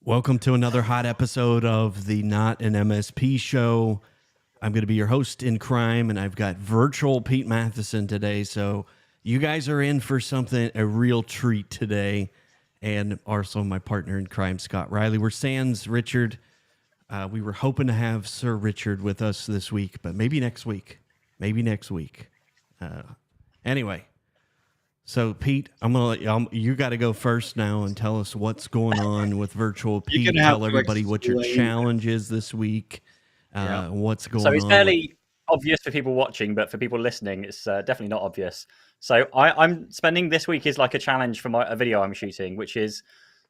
Welcome to another hot episode of the Not an MSP show. I'm going to be your host in crime, and I've got virtual Pete Matheson today. So you guys are in for something, a real treat today. And also my partner in crime, Scott Riley. We're sans Richard. We were hoping to have Sir Richard with us this week, but maybe next week. Anyway, so Pete, I'm gonna let you got to go first now and tell us what's going on with virtual Pete. Tell everybody what your challenge is this week. What's going on? So it's fairly obvious for people watching, but for people listening, it's definitely not obvious. So I'm spending this week is like a challenge for a video I'm shooting, which is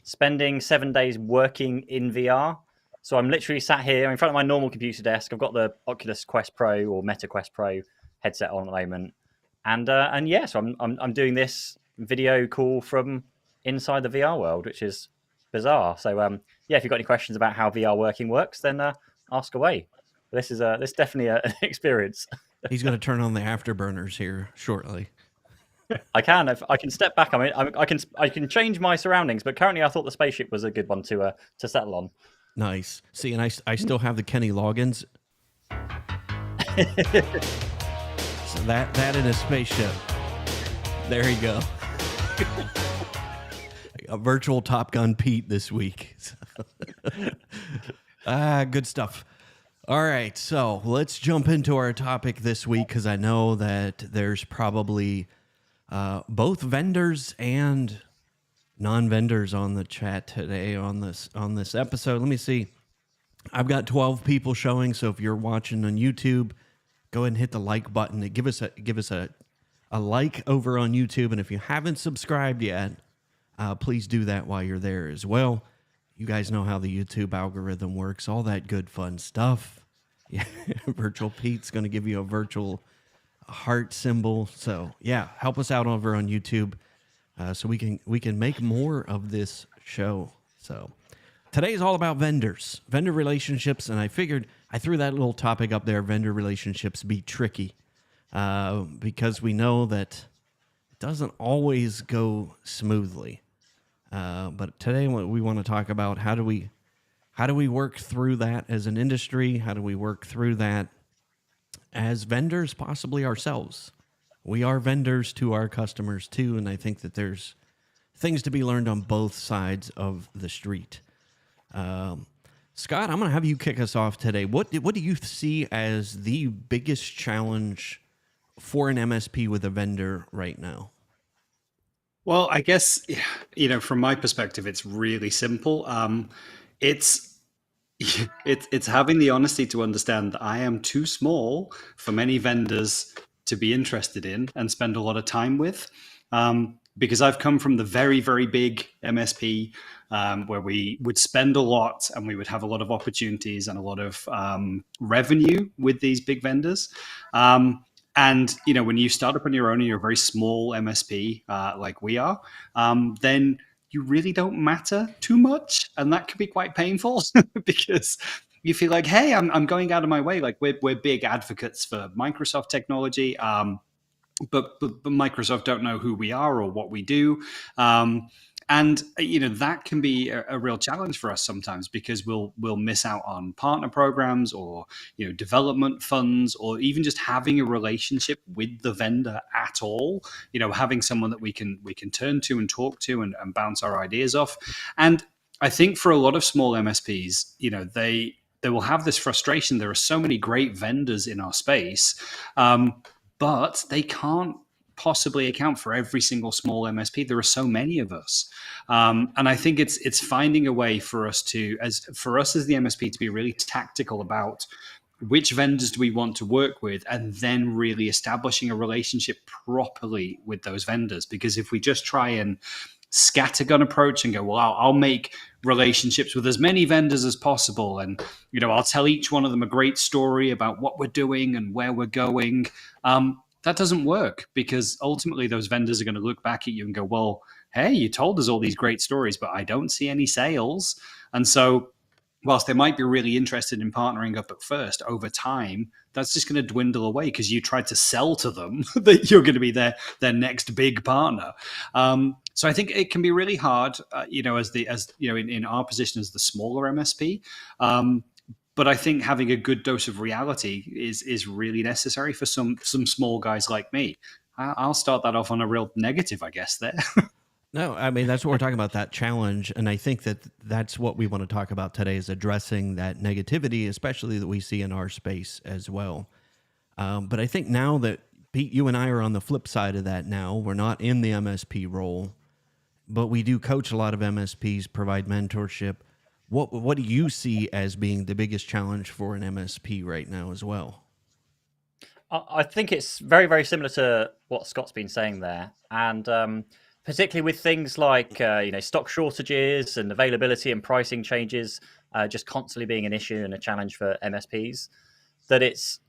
spending 7 days working in VR. So I'm literally sat here in front of my normal computer desk. I've got the Oculus Quest Pro or Meta Quest Pro headset on at the moment, and yeah, so I'm doing this video call from inside the VR world, which is bizarre. So yeah, if you've got any questions about how VR works, then ask away. This is definitely an experience. He's going to turn on the afterburners here shortly. I can step back. I mean, I can change my surroundings, but currently I thought the spaceship was a good one to settle on. Nice. See, and I still have the Kenny Loggins. So that in a spaceship. There you go. A virtual Top Gun Pete this week. Good stuff. All right, so let's jump into our topic this week because I know that there's probably both vendors and non-vendors on the chat today on this episode. Let me see. I've got 12 people showing, so if you're watching on YouTube, go ahead and hit the like button. Give us a like over on YouTube, and if you haven't subscribed yet, please do that while you're there as well. You guys know how the YouTube algorithm works, all that good fun stuff. Yeah, Virtual Pete's going to give you a virtual heart symbol. So yeah, help us out over on YouTube so we can make more of this show. So today is all about vendor relationships, and I figured I threw that little topic up there. Vendor relationships be tricky because we know that it doesn't always go smoothly. But today we want to talk about how do we work through that as an industry? How do we work through that as vendors, possibly ourselves? We are vendors to our customers too, and I think that there's things to be learned on both sides of the street. Scott, I'm going to have you kick us off today. What do you see as the biggest challenge for an MSP with a vendor right now? Well, I guess, from my perspective, it's really simple. It's having the honesty to understand that I am too small for many vendors to be interested in and spend a lot of time with. Because I've come from the very, very big MSP where we would spend a lot and we would have a lot of opportunities and a lot of revenue with these big vendors. And, when you start up on your own and you're a very small MSP like we are, then you really don't matter too much. And that can be quite painful because you feel like, hey, I'm going out of my way. Like we're big advocates for Microsoft technology. But Microsoft don't know who we are or what we do. And that can be a real challenge for us sometimes because we'll miss out on partner programs or development funds or even just having a relationship with the vendor at all. Having someone that we can turn to and talk to and bounce our ideas off. And I think for a lot of small MSPs, they will have this frustration. There are so many great vendors in our space, but they can't possibly account for every single small MSP. There are so many of us. And I think it's finding a way for us as the MSP to be really tactical about which vendors do we want to work with and then really establishing a relationship properly with those vendors. Because if we just try and scattergun approach and go, well, I'll make relationships with as many vendors as possible. And, I'll tell each one of them a great story about what we're doing and where we're going. That doesn't work because ultimately those vendors are going to look back at you and go, well, hey, you told us all these great stories, but I don't see any sales. And so whilst they might be really interested in partnering up at first, over time, that's just going to dwindle away because you tried to sell to them that you're going to be their next big partner. So I think it can be really hard, in our position as the smaller MSP. But I think having a good dose of reality is really necessary for some small guys like me. I'll start that off on a real negative, I guess. There. No, I mean, that's what we're talking about, that challenge. And I think that that's what we want to talk about today, is addressing that negativity, especially that we see in our space as well. But I think now that, Pete, you and I are on the flip side of that now. We're not in the MSP role, but we do coach a lot of MSPs, provide mentorship. What do you see as being the biggest challenge for an MSP right now as well? I think it's very, very similar to what Scott's been saying there. And particularly with things like stock shortages and availability and pricing changes just constantly being an issue and a challenge for MSPs, that it's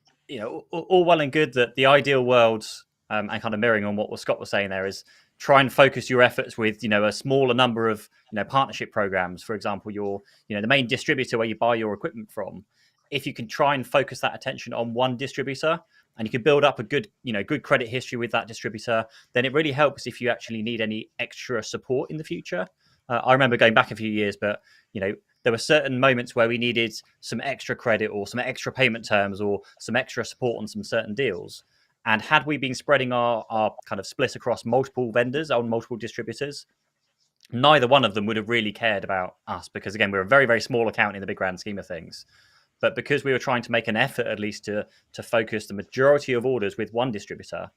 all well and good that the ideal world, and kind of mirroring on what Scott was saying there, is try and focus your efforts with a smaller number of partnership programs. For example, your the main distributor where you buy your equipment from. If you can try and focus that attention on one distributor, and you can build up a good credit history with that distributor, then it really helps if you actually need any extra support in the future. I remember going back a few years, but there were certain moments where we needed some extra credit or some extra payment terms or some extra support on some certain deals. And had we been spreading our kind of split across multiple vendors on multiple distributors, neither one of them would have really cared about us, because again, we're a very, very small account in the big grand scheme of things. But because we were trying to make an effort at least to focus the majority of orders with one distributor,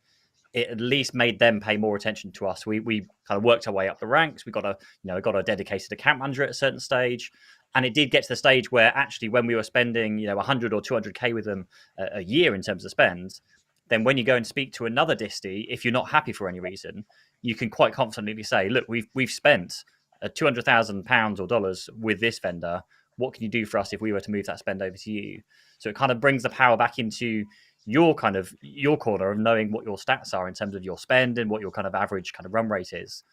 it at least made them pay more attention to us. We kind of worked our way up the ranks. We got a dedicated account manager at a certain stage, and it did get to the stage where actually when we were spending 100 or 200K with them a year in terms of spend, then when you go and speak to another disty, if you're not happy for any reason, you can quite confidently say, look, we've spent £200,000 or dollars with this vendor. What can you do for us if we were to move that spend over to you? So it kind of brings the power back into your corner of knowing what your stats are in terms of your spend and what your kind of average kind of run rate is.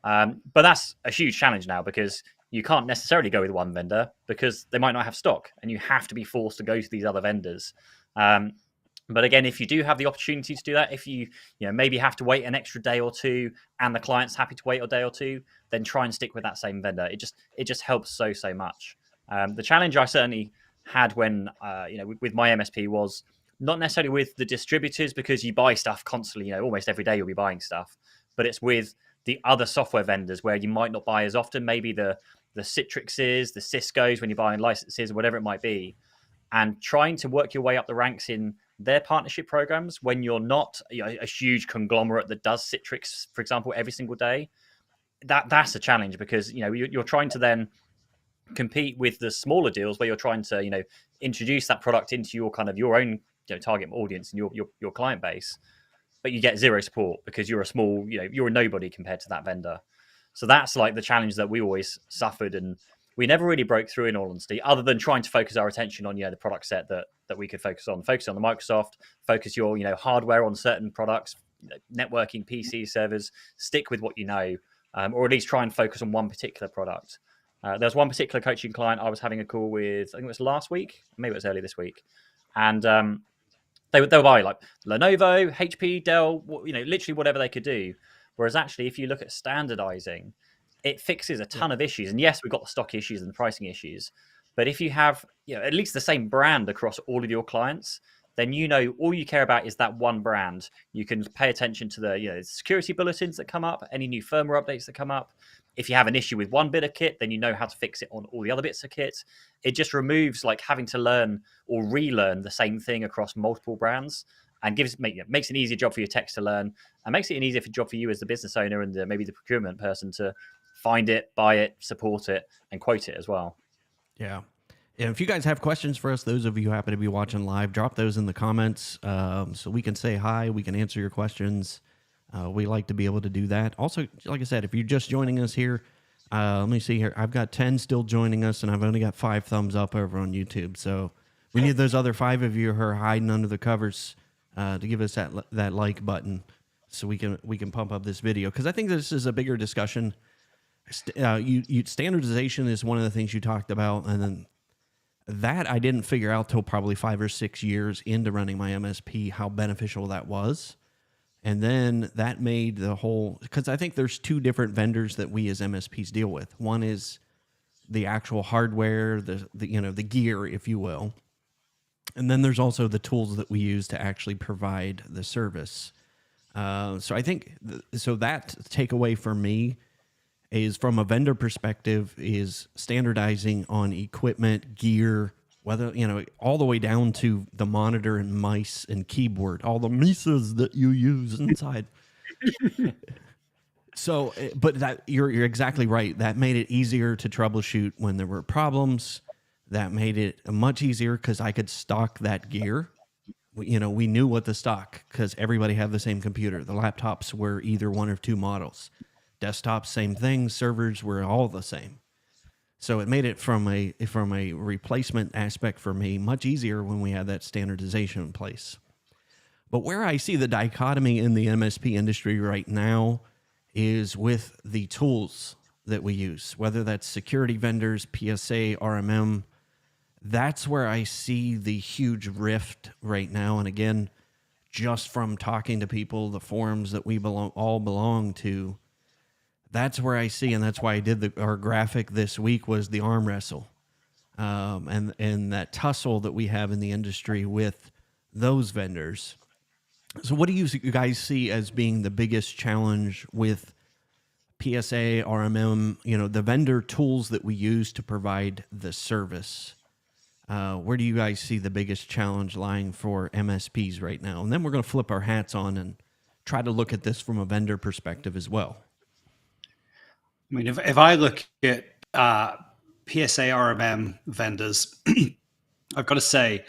But that's a huge challenge now, because you can't necessarily go with one vendor because they might not have stock, and you have to be forced to go to these other vendors. But again, if you do have the opportunity to do that, if you maybe have to wait an extra day or two and the client's happy to wait a day or two, then try and stick with that same vendor. It just helps so much. The challenge I certainly had when with my MSP was not necessarily with the distributors, because you buy stuff constantly, almost every day you'll be buying stuff, but it's with the other software vendors where you might not buy as often, maybe the Citrixes, the Ciscos, when you're buying licenses or whatever it might be, and trying to work your way up the ranks in their partnership programs when you're not a huge conglomerate that does Citrix, for example, every single day. That's a challenge, because you're trying to then compete with the smaller deals where you're trying to introduce that product into your own target audience and your client base, but you get zero support because you're a small you're a nobody compared to that vendor. So that's like the challenge that we always suffered, and we never really broke through, in all honesty, other than trying to focus our attention on the product set that we could focus on the Microsoft, focus your hardware on certain products, networking, PC servers, stick with what or at least try and focus on one particular product. There was one particular coaching client I was having a call with, I think it was last week, maybe it was early this week, and they were buying like Lenovo, HP, Dell, literally whatever they could do. Whereas actually, if you look at standardizing, it fixes a ton of issues. And yes, we've got the stock issues and the pricing issues, but if you have at least the same brand across all of your clients, then all you care about is that one brand. You can pay attention to the security bulletins that come up, any new firmware updates that come up. If you have an issue with one bit of kit, then you know how to fix it on all the other bits of kit. It just removes like having to learn or relearn the same thing across multiple brands, and makes an easier job for your techs to learn, and makes it an easier job for you as the business owner and maybe the procurement person to find it, buy it, support it, and quote it as well. Yeah. And if you guys have questions for us, those of you who happen to be watching live, drop those in the comments so we can say hi, we can answer your questions. We like to be able to do that. Also, like I said, if you're just joining us here, let me see here. I've got 10 still joining us, and I've only got 5 thumbs up over on YouTube. So we need those other 5 of you who are hiding under the covers to give us that like button so we can pump up this video, because I think this is a bigger discussion. Standardization is one of the things you talked about, and then That I didn't figure out till probably 5 or 6 years into running my MSP how beneficial that was. And then that made the whole, because I think there's two different vendors that we as MSPs deal with. One is the actual hardware, the gear, if you will. And then there's also the tools that we use to actually provide the service. So I think, so that takeaway for me is, from a vendor perspective, is standardizing on equipment, gear, whether, all the way down to the monitor and mice and keyboard, all the mices that you use inside. So, but that you're exactly right. That made it easier to troubleshoot when there were problems. That made it much easier because I could stock that gear. We knew what to stock because everybody had the same computer. The laptops were either one or two models. Desktops, same thing. Servers were all the same. So it made it from a replacement aspect for me much easier when we had that standardization in place. But where I see the dichotomy in the MSP industry right now is with the tools that we use, whether that's security vendors, PSA, RMM. That's where I see the huge rift right now. And again, just from talking to people, the forums that we all belong to, that's where I see, and that's why I did our graphic this week, was the arm wrestle, and that tussle that we have in the industry with those vendors. So what do you guys see as being the biggest challenge with PSA, RMM, the vendor tools that we use to provide the service? Where do you guys see the biggest challenge lying for MSPs right now? And then we're going to flip our hats on and try to look at this from a vendor perspective as well. I mean, if I look at PSA RMM vendors, I've got to say,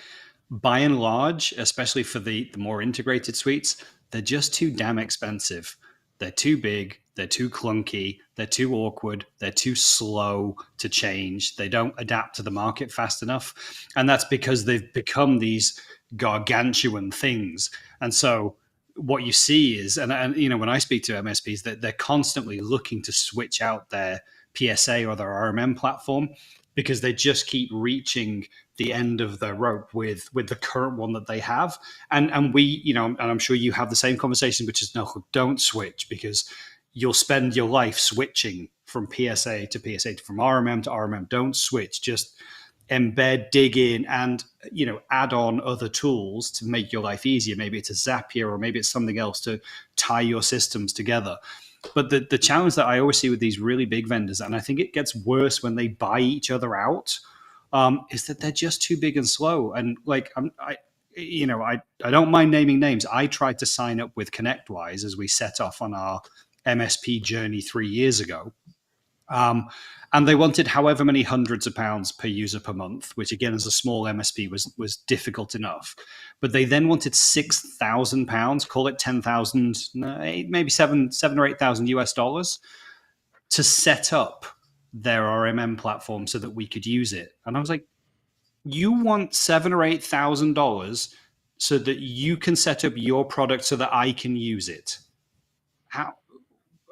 by and large, especially for the more integrated suites, they're just too damn expensive. They're too big, they're too clunky, they're too awkward, they're too slow to change. They don't adapt to the market fast enough. And that's because they've become these gargantuan things. And so what you see is, and when I speak to MSPs, that they're constantly looking to switch out their PSA or their RMM platform because they just keep reaching the end of the rope with the current one that they have. And we, and I'm sure you have the same conversation, which is, no, don't switch, because you'll spend your life switching from PSA to PSA, from RMM to RMM. Don't switch. Just embed, dig in, and add on other tools to make your life easier. Maybe it's a Zapier, or maybe it's something else to tie your systems together. But the challenge that I always see with these really big vendors, and I think it gets worse when they buy each other out, is that they're just too big and slow. And like I don't mind naming names. I tried to sign up with ConnectWise as we set off on our MSP journey 3 years ago. And they wanted however many hundreds of pounds per user per month, which again, as a small MSP, was difficult enough. But they then wanted £6,000, call it 10,000, maybe seven or 8,000 US dollars, to set up their RMM platform so that we could use it. And I was like, you want $7,000 or $8,000 so that you can set up your product so that I can use it? How?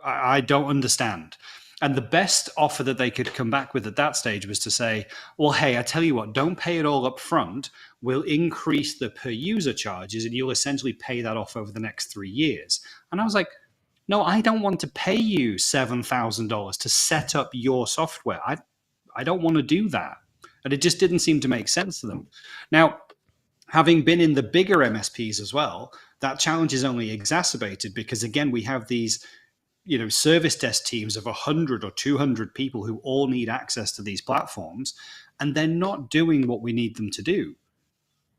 I don't understand. And the best offer that they could come back with at that stage was to say, well, hey, I tell you what, don't pay it all up front. We'll increase the per user charges and you'll essentially pay that off over the next 3 years. And I was like, no, I don't want to pay you $7,000 to set up your software. I don't want to do that. And it just didn't seem to make sense to them. Now, having been in the bigger MSPs as well, that challenge is only exacerbated because, again, we have these service desk teams of 100 or 200 people who all need access to these platforms, and they're not doing what we need them to do.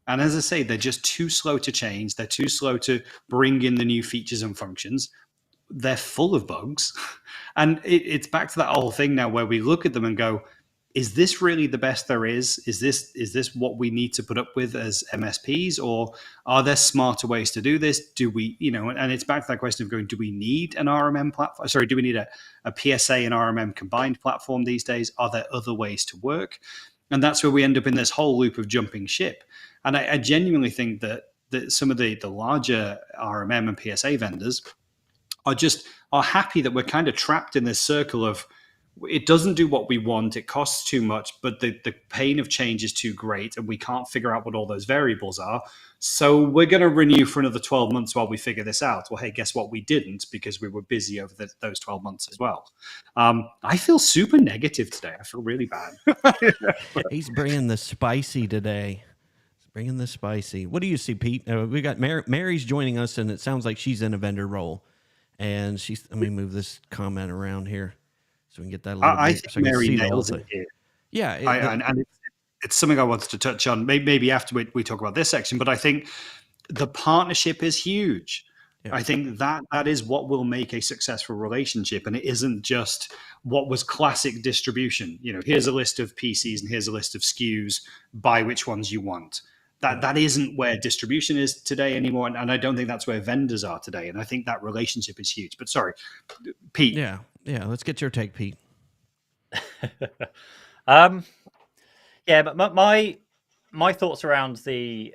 And as I say, they're just too slow to change. They're too slow to bring in the new features and functions. They're full of bugs. And it's back to that whole thing now where we look at them and go, is this really the best there is? Is this what we need to put up with as MSPs, or are there smarter ways to do this? Do we, and it's back to that question of going, do we need an RMM platform? Sorry, do we need a PSA and RMM combined platform these days? Are there other ways to work? And that's where we end up in this whole loop of jumping ship. And I genuinely think that some of the larger RMM and PSA vendors are happy that we're kind of trapped in this circle of, it doesn't do what we want, it costs too much, but the pain of change is too great, and we can't figure out what all those variables are. So we're going to renew for another 12 months while we figure this out. Well, hey, guess what? We didn't, because we were busy over those 12 months as well. I feel super negative today. I feel really bad. He's bringing the spicy today. He's bringing the spicy. What do you see, Pete? We got Mary's joining us, and it sounds like she's in a vendor role. And let me move this comment around here so we can get that a little I bit. think So I can Mary see the whole nails thing. it here. Yeah. And it's something I wanted to touch on, maybe after we talk about this section, but I think the partnership is huge. Yeah. I think that is what will make a successful relationship, and it isn't just what was classic distribution. Here's a list of PCs and here's a list of SKUs, buy which ones you want. That isn't where distribution is today anymore, and I don't think that's where vendors are today. And I think that relationship is huge. But sorry, Pete. Yeah. Let's get your take, Pete. Yeah, but my thoughts around certainly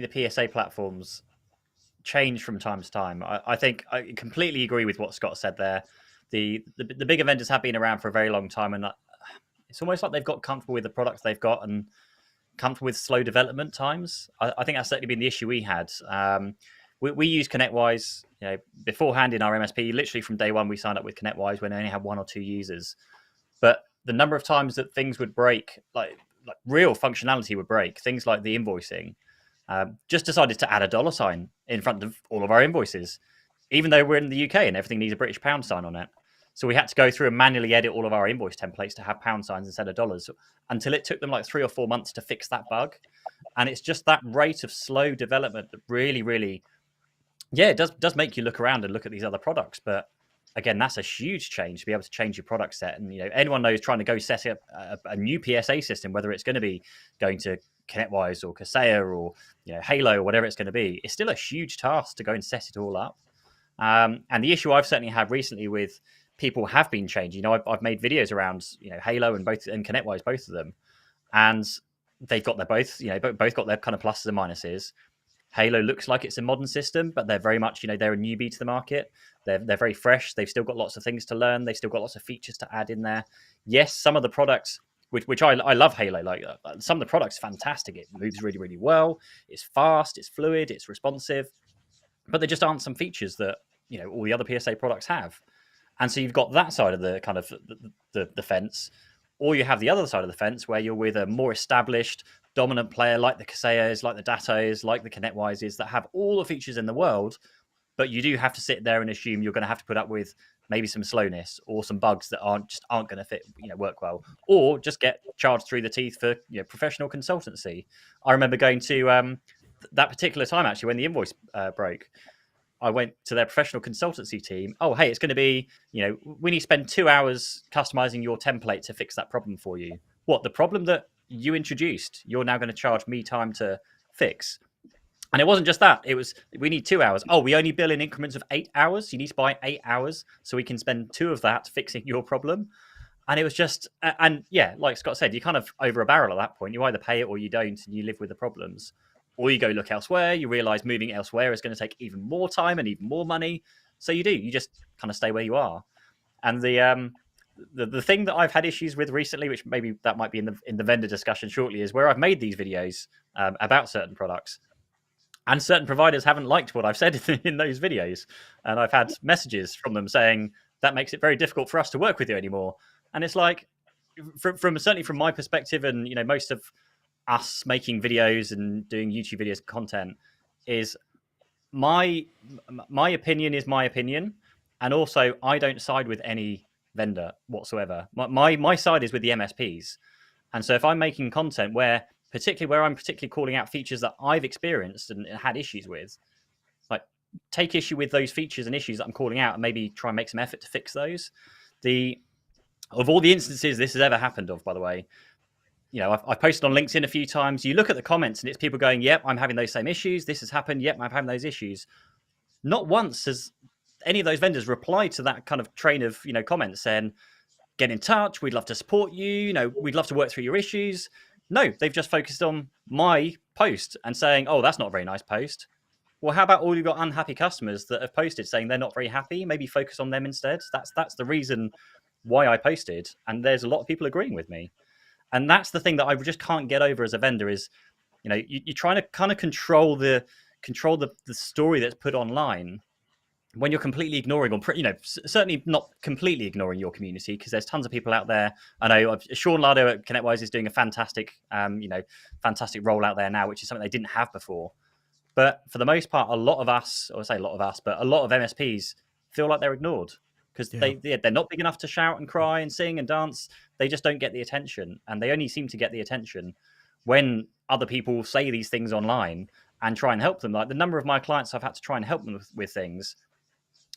the PSA platforms change from time to time. I think I completely agree with what Scott said there. The bigger vendors have been around for a very long time, and it's almost like they've got comfortable with the products they've got and comfortable with slow development times. I think that's certainly been the issue we had. We use ConnectWise, beforehand in our MSP. Literally from day one, we signed up with ConnectWise when they only had 1 or 2 users. But the number of times that things would break, like real functionality would break, things like the invoicing, just decided to add a $ in front of all of our invoices, even though we're in the UK and everything needs a British pound sign on it. So we had to go through and manually edit all of our invoice templates to have pound signs instead of dollars, until it took them like 3 or 4 months to fix that bug. And it's just that rate of slow development that really, really, it does make you look around and look at these other products. But again, that's a huge change to be able to change your product set. And anyone knows trying to go set up a new PSA system, whether it's going to be going to ConnectWise or Kaseya or Halo or whatever it's going to be, it's still a huge task to go and set it all up. And the issue I've certainly had recently with people have been changing. I've made videos around Halo and ConnectWise, both of them, and they've got both got their kind of pluses and minuses. Halo looks like it's a modern system, but they're very much, they're a newbie to the market. They're very fresh. They've still got lots of things to learn. They've still got lots of features to add in there. Yes, some of the products, which I love Halo, like some of the products, fantastic. It moves really, really well. It's fast, it's fluid, it's responsive, but there just aren't some features that, all the other PSA products have. And so you've got that side of the kind of the fence, or you have the other side of the fence where you're with a more established, dominant player like the Kaseyas, like the Datos, like the ConnectWises that have all the features in the world, but you do have to sit there and assume you're going to have to put up with maybe some slowness or some bugs that aren't going to fit, work well, or just get charged through the teeth for professional consultancy. I remember going to that particular time actually when the invoice broke. I went to their professional consultancy team. Oh, hey, it's going to be, we need to spend 2 hours customizing your template to fix that problem for you. What, the problem that you introduced, you're now going to charge me time to fix? And it wasn't just that. It was, we need 2 hours. Oh, we only bill in increments of 8 hours. You need to buy 8 hours so we can spend 2 of that fixing your problem. And it was just, and yeah, like Scott said, you're kind of over a barrel at that point. You either pay it or you don't, and you live with the problems. Or you go look elsewhere, you realize moving elsewhere is going to take even more time and even more money. So you just kind of stay where you are. And the thing that I've had issues with recently, which maybe that might be in the vendor discussion shortly, is where I've made these videos about certain products, and certain providers haven't liked what I've said in those videos. And I've had messages from them saying that makes it very difficult for us to work with you anymore. And it's like, certainly from my perspective, and most of us making videos and doing YouTube videos content, is my opinion is my opinion, and also I don't side with any vendor whatsoever. My side is with the MSPs, and so if I'm making content where I'm particularly calling out features that I've experienced and had issues with, like take issue with those features and issues that I'm calling out, and maybe try and make some effort to fix those. Of all the instances this has ever happened of, by the way, I've posted on LinkedIn a few times. You look at the comments and it's people going, yep, I'm having those same issues. This has happened. Yep, I'm having those issues. Not once has any of those vendors replied to that kind of train of, comments saying, get in touch. We'd love to support you. We'd love to work through your issues. No, they've just focused on my post and saying, oh, that's not a very nice post. Well, how about all you've got unhappy customers that have posted saying they're not very happy? Maybe focus on them instead. That's the reason why I posted, and there's a lot of people agreeing with me. And that's the thing that I just can't get over as a vendor is, you're trying to kind of control the story that's put online when you're completely ignoring, or certainly not completely ignoring your community, because there's tons of people out there. I know Sean Lardo at ConnectWise is doing a fantastic role out there now, which is something they didn't have before. But for the most part, a lot of us, or I say a lot of us, but a lot of MSPs feel like they're ignored because they're not big enough to shout and cry and sing and dance. They just don't get the attention, and they only seem to get the attention when other people say these things online and try and help them. Like the number of my clients I've had to try and help them with things,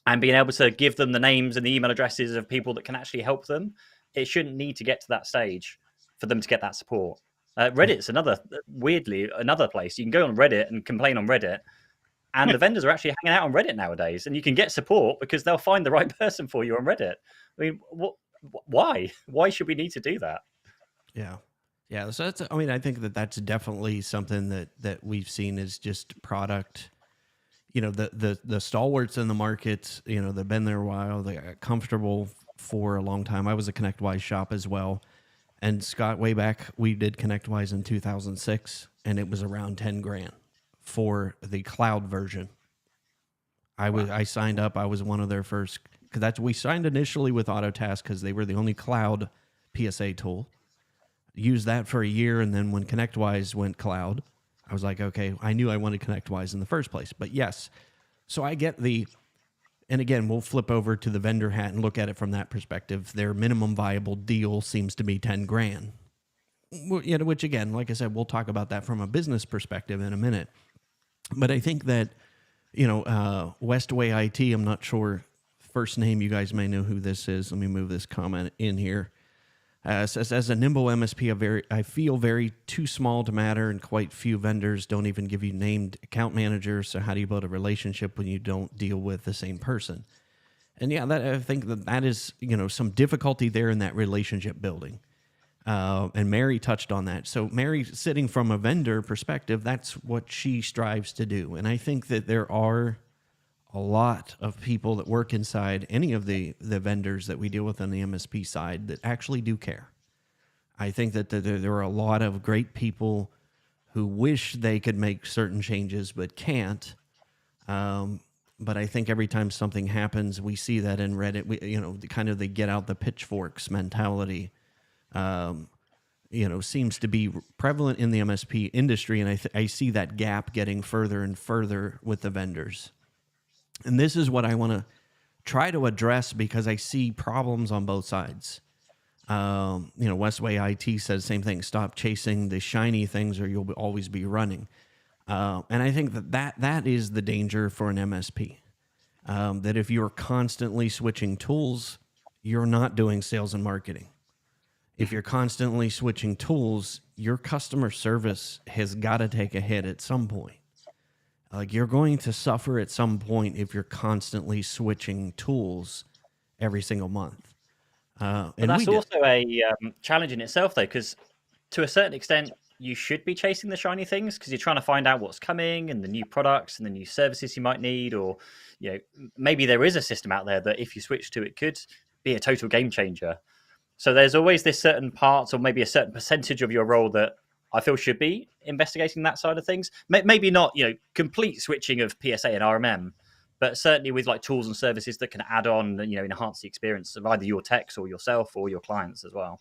and being able to give them the names and the email addresses of people that can actually help them. It shouldn't need to get to that stage for them to get that support. Reddit's another place. You can go on Reddit and complain on Reddit, and the vendors are actually hanging out on Reddit nowadays, and you can get support because they'll find the right person for you on Reddit. I mean, why? Why should we need to do that? Yeah. Yeah. So that's, I mean, I think that's definitely something that we've seen is just product. The stalwarts in the market, they've been there a while. They got comfortable for a long time. I was a ConnectWise shop as well. And Scott, way back, we did ConnectWise in 2006, and it was around 10 grand for the cloud version. I signed up. I was one of their first, because we signed initially with Autotask because they were the only cloud PSA tool. Used that for a year, and then when ConnectWise went cloud, I was like, okay, I knew I wanted ConnectWise in the first place. But yes, so I get and again, we'll flip over to the vendor hat and look at it from that perspective. Their minimum viable deal seems to be 10 grand. Which again, like I said, we'll talk about that from a business perspective in a minute. But I think that, Westway IT, I'm not sure, first name, you guys may know who this is. Let me move this comment in here. Says, as a nimble MSP, I feel very too small to matter, and quite few vendors don't even give you named account managers. So how do you build a relationship when you don't deal with the same person? And yeah, I think that is, some difficulty there in that relationship building. And Mary touched on that. So Mary, sitting from a vendor perspective, that's what she strives to do. And I think that there are a lot of people that work inside any of the vendors that we deal with on the MSP side that actually do care. I think that there are a lot of great people who wish they could make certain changes but can't. But I think every time something happens, we see that in Reddit. They get out the pitchforks mentality. Seems to be prevalent in the MSP industry, and I see that gap getting further and further with the vendors. And this is what I want to try to address because I see problems on both sides. Westway IT says the same thing. Stop chasing the shiny things or you'll always be running. And I think that is the danger for an MSP. That if you're constantly switching tools, you're not doing sales and marketing. If you're constantly switching tools, your customer service has got to take a hit at some point. Like you're going to suffer at some point if you're constantly switching tools every single month. But that's also a challenge in itself, though, because to a certain extent, you should be chasing the shiny things because you're trying to find out what's coming and the new products and the new services you might need, or maybe there is a system out there that if you switch to, it could be a total game changer. So there's always this certain parts or maybe a certain percentage of your role that I feel should be investigating that side of things. Maybe not, complete switching of PSA and RMM, but certainly with like tools and services that can add on, enhance the experience of either your techs or yourself or your clients as well.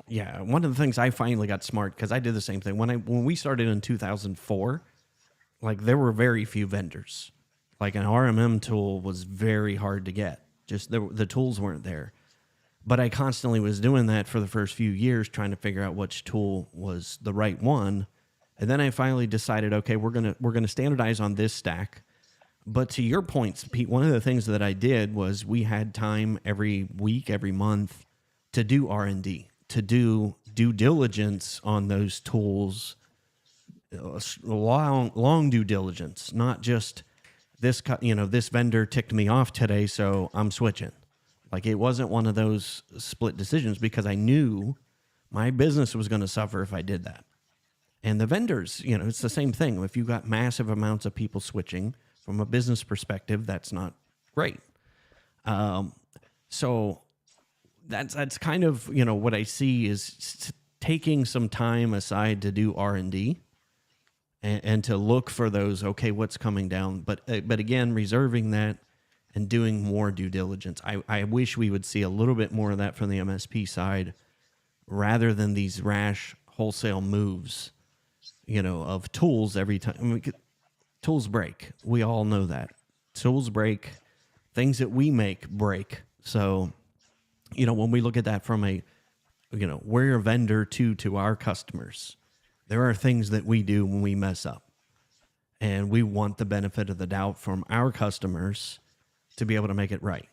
Yeah, one of the things I finally got smart because I did the same thing when we started in 2004. Like there were very few vendors. Like an RMM tool was very hard to get. Just the tools weren't there. But I constantly was doing that for the first few years, trying to figure out which tool was the right one. And then I finally decided, okay, we're gonna standardize on this stack. But to your points, Pete, one of the things that I did was we had time every week, every month to do R&D, to do due diligence on those tools, long due diligence, not just this vendor ticked me off today, so I'm switching. Like it wasn't one of those split decisions because I knew my business was going to suffer if I did that. And the vendors, it's the same thing. If you got massive amounts of people switching from a business perspective, that's not great. So that's kind of, what I see is taking some time aside to do R&D and to look for those, okay, what's coming down, but again, reserving that and doing more due diligence. I wish we would see a little bit more of that from the MSP side rather than these rash wholesale moves, of tools every time. I mean, tools break. We all know that. Tools break. Things that we make break. So, when we look at that from we're a vendor to our customers, there are things that we do when we mess up. And we want the benefit of the doubt from our customers to be able to make it right.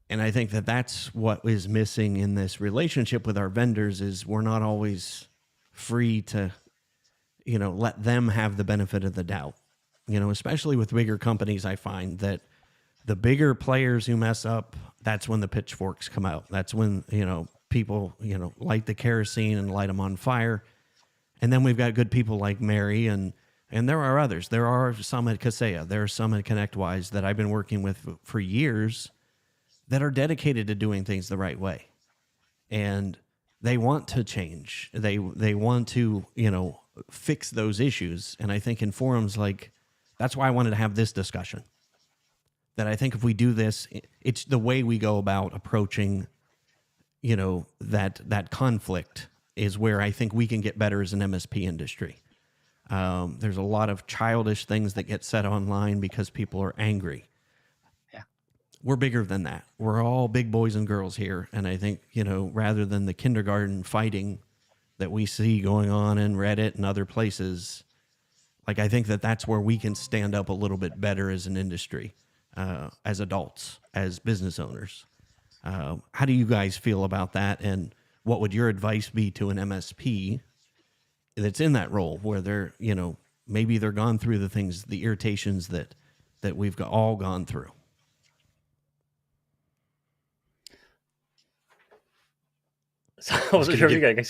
And I think that that's what is missing in this relationship with our vendors is we're not always free to, let them have the benefit of the doubt. Especially with bigger companies, I find that the bigger players who mess up, that's when the pitchforks come out. That's when, people, light the kerosene and light them on fire. And then we've got good people like Mary and there are others. There are some at Kaseya. There are some at ConnectWise that I've been working with for years that are dedicated to doing things the right way. And they want to change. They want to, fix those issues. And I think in forums that's why I wanted to have this discussion. That I think if we do this, it's the way we go about approaching, that conflict is where I think we can get better as an MSP industry. There's a lot of childish things that get said online because people are angry. Yeah. We're bigger than that. We're all big boys and girls here. And I think, rather than the kindergarten fighting that we see going on in Reddit and other places, I think that that's where we can stand up a little bit better as an industry, as adults, as business owners. How do you guys feel about that? And what would your advice be to an MSP that's in that role where they're, maybe they're gone through the things, the irritations that we've all gone through? So I wasn't sure if you're going.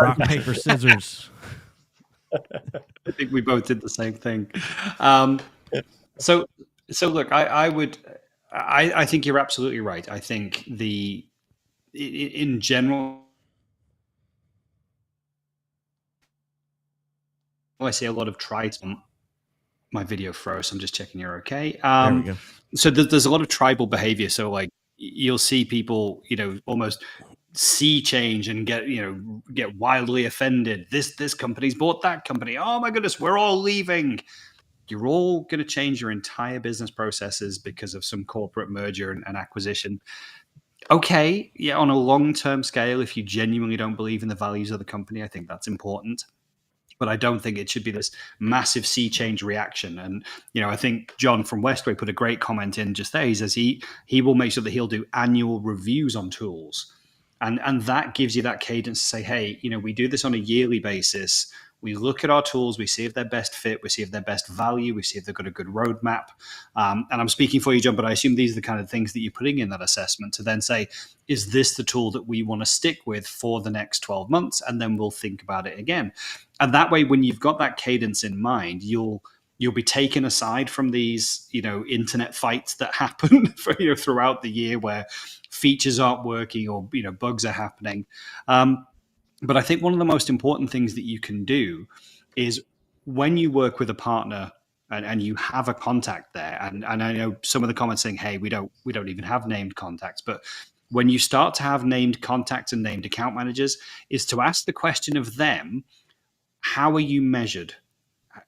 Rock, paper, scissors. I think we both did the same thing. So look, I think you're absolutely right. I think in general, I see a lot of tribal. My video froze. I'm just checking you're okay. There we go. So there's a lot of tribal behavior. So you'll see people, almost sea change and get wildly offended. This company's bought that company. Oh my goodness, we're all leaving. You're all going to change your entire business processes because of some corporate merger and acquisition. Okay, yeah, on a long-term scale, if you genuinely don't believe in the values of the company, I think that's important. But I don't think it should be this massive sea change reaction. And, I think John from Westway put a great comment in just there. He says he will make sure that he'll do annual reviews on tools. And that gives you that cadence to say, hey, we do this on a yearly basis. We look at our tools, we see if they're best fit, we see if they're best value, we see if they've got a good roadmap. And I'm speaking for you, John, but I assume these are the kind of things that you're putting in that assessment to then say, is this the tool that we want to stick with for the next 12 months? And then we'll think about it again. And that way, when you've got that cadence in mind, you'll be taken aside from these, internet fights that happen throughout the year where features aren't working or, bugs are happening. But I think one of the most important things that you can do is when you work with a partner and you have a contact there, and I know some of the comments saying, hey, we don't even have named contacts, but when you start to have named contacts and named account managers, is to ask the question of them, how are you measured?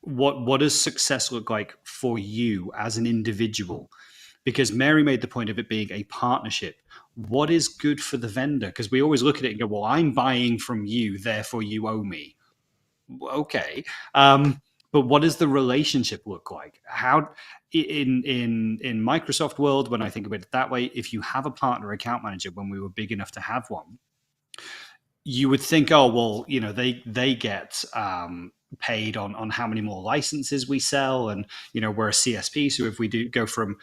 What does success look like for you as an individual? Because Mary made the point of it being a partnership. What is good for the vendor? Because we always look at it and go, well, I'm buying from you, therefore you owe me. Okay. But what does the relationship look like? How in Microsoft world, when I think about it that way, if you have a partner account manager, when we were big enough to have one, you would think, oh, well, they get paid on how many more licenses we sell, and we're a CSP, so if we do go from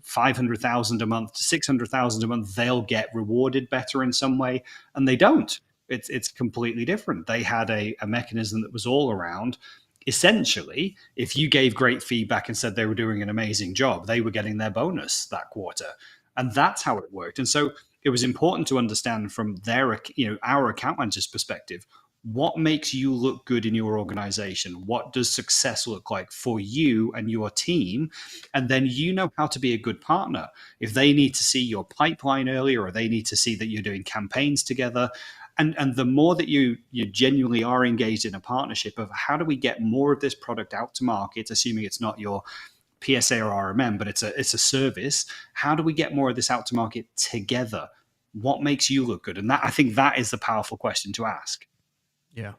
500,000 a month to 600,000 a month, they'll get rewarded better in some way, and they don't. It's completely different. They had a mechanism that was all around. Essentially, if you gave great feedback and said they were doing an amazing job, they were getting their bonus that quarter, and that's how it worked. And so it was important to understand from their, our account manager's perspective, what makes you look good in your organization? What does success look like for you and your team? And then you know how to be a good partner. If they need to see your pipeline earlier, or they need to see that you're doing campaigns together, and the more that you genuinely are engaged in a partnership of how do we get more of this product out to market, assuming it's not your PSA or RMM, but it's a service. How do we get more of this out to market together? What makes you look good? And that, I think, that is the powerful question to ask. Yeah.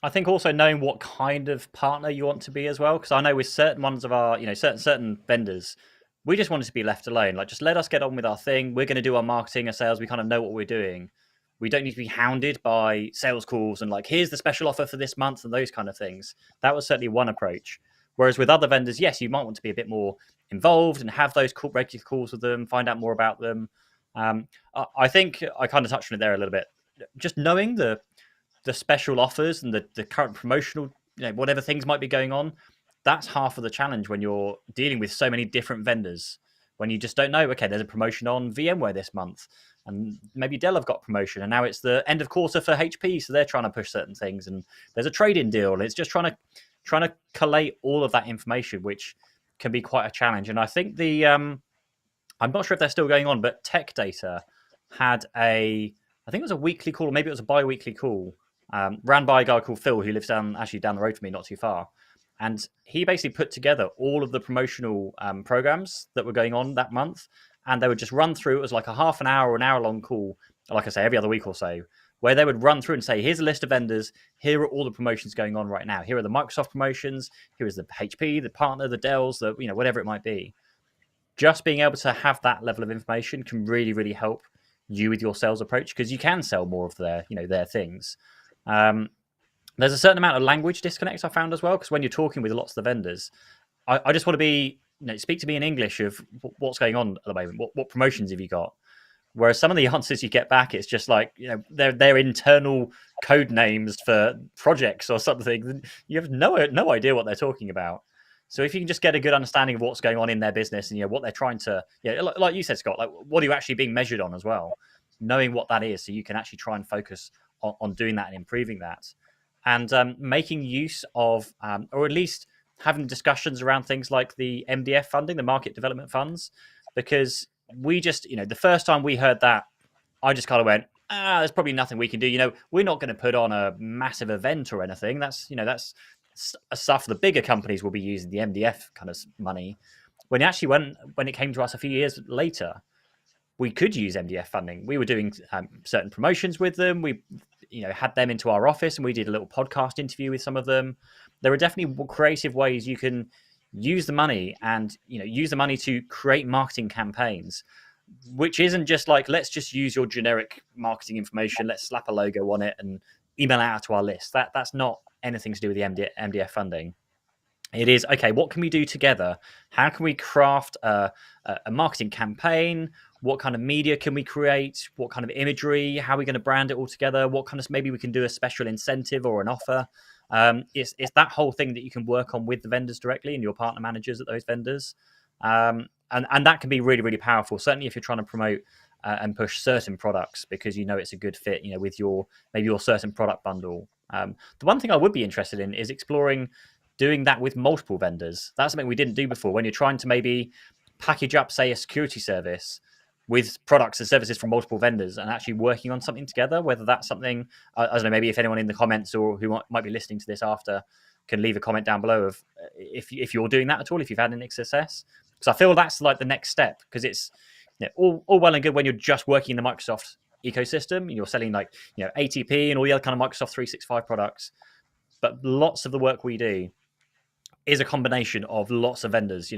I think also knowing what kind of partner you want to be as well, because I know with certain ones of our, certain vendors, we just wanted to be left alone. Like, just let us get on with our thing. We're going to do our marketing, our sales. We kind of know what we're doing. We don't need to be hounded by sales calls and like, here's the special offer for this month and those kind of things. That was certainly one approach. Whereas with other vendors, yes, you might want to be a bit more involved and have those regular calls with them, find out more about them. I think I kind of touched on it there a little bit. Just knowing the special offers and the current promotional, whatever things might be going on, that's half of the challenge when you're dealing with so many different vendors. When you just don't know, okay, there's a promotion on VMware this month, and maybe Dell have got promotion, and now it's the end of quarter for HP, so they're trying to push certain things, and there's a trade-in deal, and it's just trying to collate all of that information, which can be quite a challenge. And I think I'm not sure if they're still going on, but Tech Data had I think it was a weekly call, or maybe it was a bi-weekly call, ran by a guy called Phil, who lives down the road from me, not too far. And he basically put together all of the promotional programs that were going on that month. And they would just run through. It was like a half an hour or an hour long call, like I say, every other week or so, where they would run through and say, here's a list of vendors. Here are all the promotions going on right now. Here are the Microsoft promotions. Here is the HP, the partner, the Dells, whatever it might be. Just being able to have that level of information can really, really help you with your sales approach, because you can sell more of their things. There's a certain amount of language disconnect I found as well, because when you're talking with lots of the vendors, I just want to be, speak to me in English of what's going on at the moment. What promotions have you got? Whereas some of the answers you get back, it's just like, they're internal code names for projects or something. You have no idea what they're talking about. So if you can just get a good understanding of what's going on in their business and what they're trying to, like you said, Scott, like what are you actually being measured on as well? Knowing what that is, so you can actually try and focus on doing that and improving that, and making use of, or at least having discussions around things like the MDF funding, the market development funds, because we just, the first time we heard that, I just kind of went, there's probably nothing we can do. We're not going to put on a massive event or anything. That's stuff the bigger companies will be using the MDF kind of money. When it came to us a few years later, we could use MDF funding. We were doing certain promotions with them. We had them into our office, and we did a little podcast interview with some of them. There are definitely creative ways you can use the money, and use the money to create marketing campaigns, which isn't just like, let's just use your generic marketing information, let's slap a logo on it and email it out to our list. That's not anything to do with the MDF funding. It is, okay, what can we do together? How can we craft a marketing campaign? What kind of media can we create? What kind of imagery? How are we going to brand it all together? What kind of, maybe we can do a special incentive or an offer. It's that whole thing that you can work on with the vendors directly and your partner managers at those vendors. And that can be really, really powerful, certainly if you're trying to promote and push certain products, because it's a good fit, with your certain product bundle. The one thing I would be interested in is exploring doing that with multiple vendors. That's something we didn't do before. When you're trying to maybe package up, say, a security service with products and services from multiple vendors and actually working on something together, whether that's something, I don't know, maybe if anyone in the comments or who might be listening to this after can leave a comment down below of if you're doing that at all, if you've had any success. Because I feel that's like the next step, because it's all well and good when you're just working in the Microsoft ecosystem and you're selling like ATP and all the other kind of Microsoft 365 products. But lots of the work we do is a combination of lots of vendors.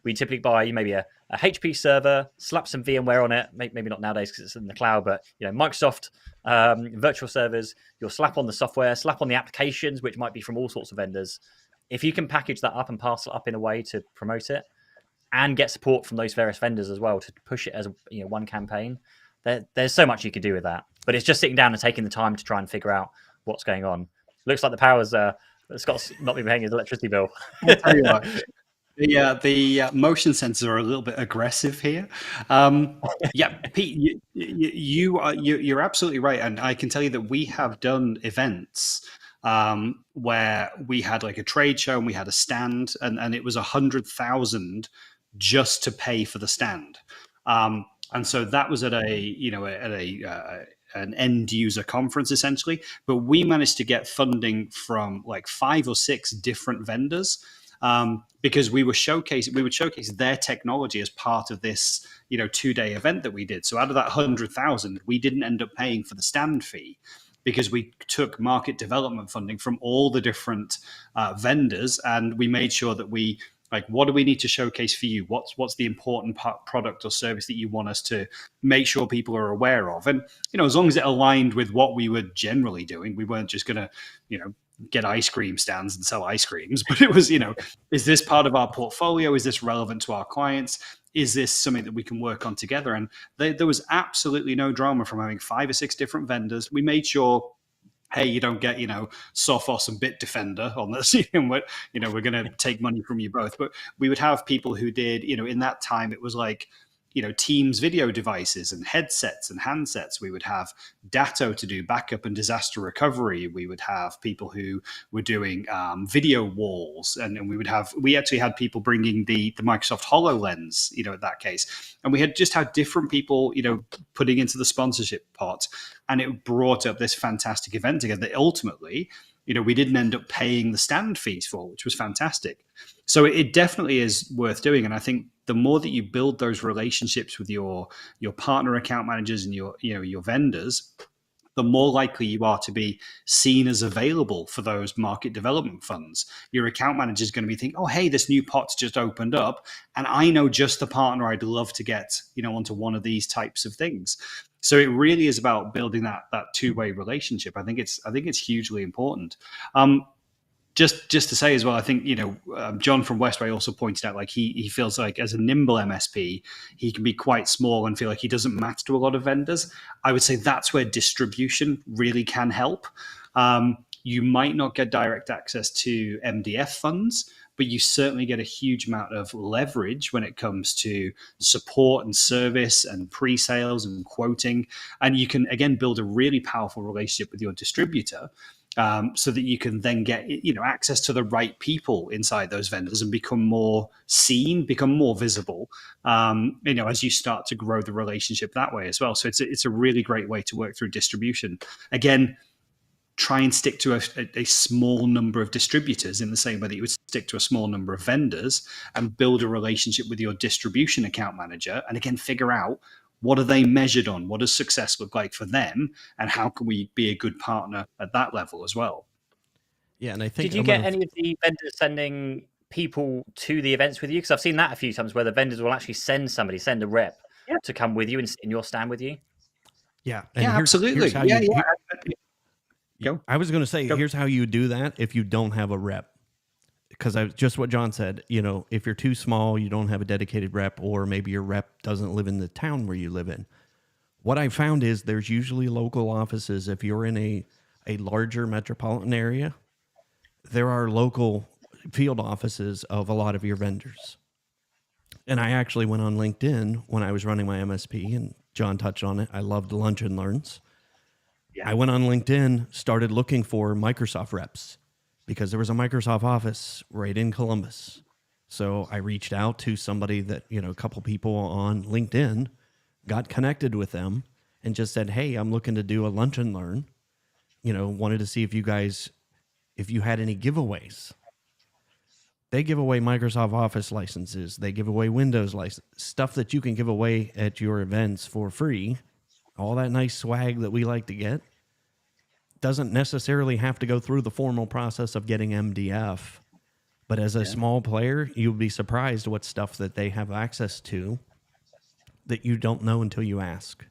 We typically buy maybe a HP server, slap some VMware on it. Maybe not nowadays because it's in the cloud, but Microsoft virtual servers. You'll slap on the software, slap on the applications, which might be from all sorts of vendors. If you can package that up and parcel it up in a way to promote it, and get support from those various vendors as well to push it as one campaign, there's so much you could do with that. But it's just sitting down and taking the time to try and figure out what's going on. Looks like the power's Scott's not been paying his electricity bill. I'll tell you what, The motion sensors are a little bit aggressive here. Yeah, Pete, you're absolutely right, and I can tell you that we have done events where we had like a trade show and we had a stand, and it was 100,000 just to pay for the stand. And so that was at an end user conference essentially, but we managed to get funding from like 5 or 6 different vendors, because we would showcase their technology as part of this 2-day event that we did. So out of that 100,000, we didn't end up paying for the stand fee because we took market development funding from all the different vendors, and we made sure that we, like, what do we need to showcase for you? What's the important product or service that you want us to make sure people are aware of? And as long as it aligned with what we were generally doing, we weren't just going to get ice cream stands and sell ice creams, but it was, is this part of our portfolio? Is this relevant to our clients? Is this something that we can work on together? And there was absolutely no drama from having 5 or 6 different vendors. We made sure, hey, you don't get, Sophos and Bitdefender on this, we're going to take money from you both. But we would have people who did, in that time, it was like, Teams video devices and headsets and handsets. We would have Datto to do backup and disaster recovery. We would have people who were doing video walls, and we actually had people bringing the Microsoft HoloLens, at that case, and we had different people, putting into the sponsorship pot, and it brought up this fantastic event together that ultimately, we didn't end up paying the stand fees for, which was fantastic. So it definitely is worth doing. And I think the more that you build those relationships with your partner account managers and your vendors, the more likely you are to be seen as available for those market development funds. Your account manager is going to be thinking, oh, hey, this new pot's just opened up, and I know just the partner I'd love to get, onto one of these types of things. So it really is about building that two-way relationship. I think it's hugely important. Just to say as well, I think John from Westway also pointed out, like, he feels like as a nimble MSP, he can be quite small and feel like he doesn't match to a lot of vendors. I would say that's where distribution really can help. You might not get direct access to MDF funds, but you certainly get a huge amount of leverage when it comes to support and service and pre-sales and quoting. And you can, again, build a really powerful relationship with your distributor, so that you can then get access to the right people inside those vendors and become more seen, become more visible, as you start to grow the relationship that way as well. So it's a really great way to work through distribution. Again, try and stick to a small number of distributors in the same way that you would stick to a small number of vendors, and build a relationship with your distribution account manager. And again, figure out, what are they measured on? What does success look like for them? And how can we be a good partner at that level as well? Yeah, and I think, did you get any of the vendors sending people to the events with you? Because I've seen that a few times where the vendors will actually send a rep to come with you and sit in your stand with you. Yeah, absolutely. Go. I was going to say, here's how you do that if you don't have a rep. Because just what John said, if you're too small, you don't have a dedicated rep, or maybe your rep doesn't live in the town where you live in. What I found is there's usually local offices. If you're in a larger metropolitan area, there are local field offices of a lot of your vendors. And I actually went on LinkedIn when I was running my MSP, and John touched on it. I loved Lunch and Learns. Yeah. I went on LinkedIn, started looking for Microsoft reps, because there was a Microsoft office right in Columbus. So I reached out to somebody that, a couple people on LinkedIn, got connected with them, and just said, hey, I'm looking to do a lunch and learn. Wanted to see if you had any giveaways. They give away Microsoft Office licenses. They give away Windows license, stuff that you can give away at your events for free. All that nice swag that we like to get doesn't necessarily have to go through the formal process of getting MDF. But as a small player, you'll be surprised what stuff that they have access to that you don't know until you ask.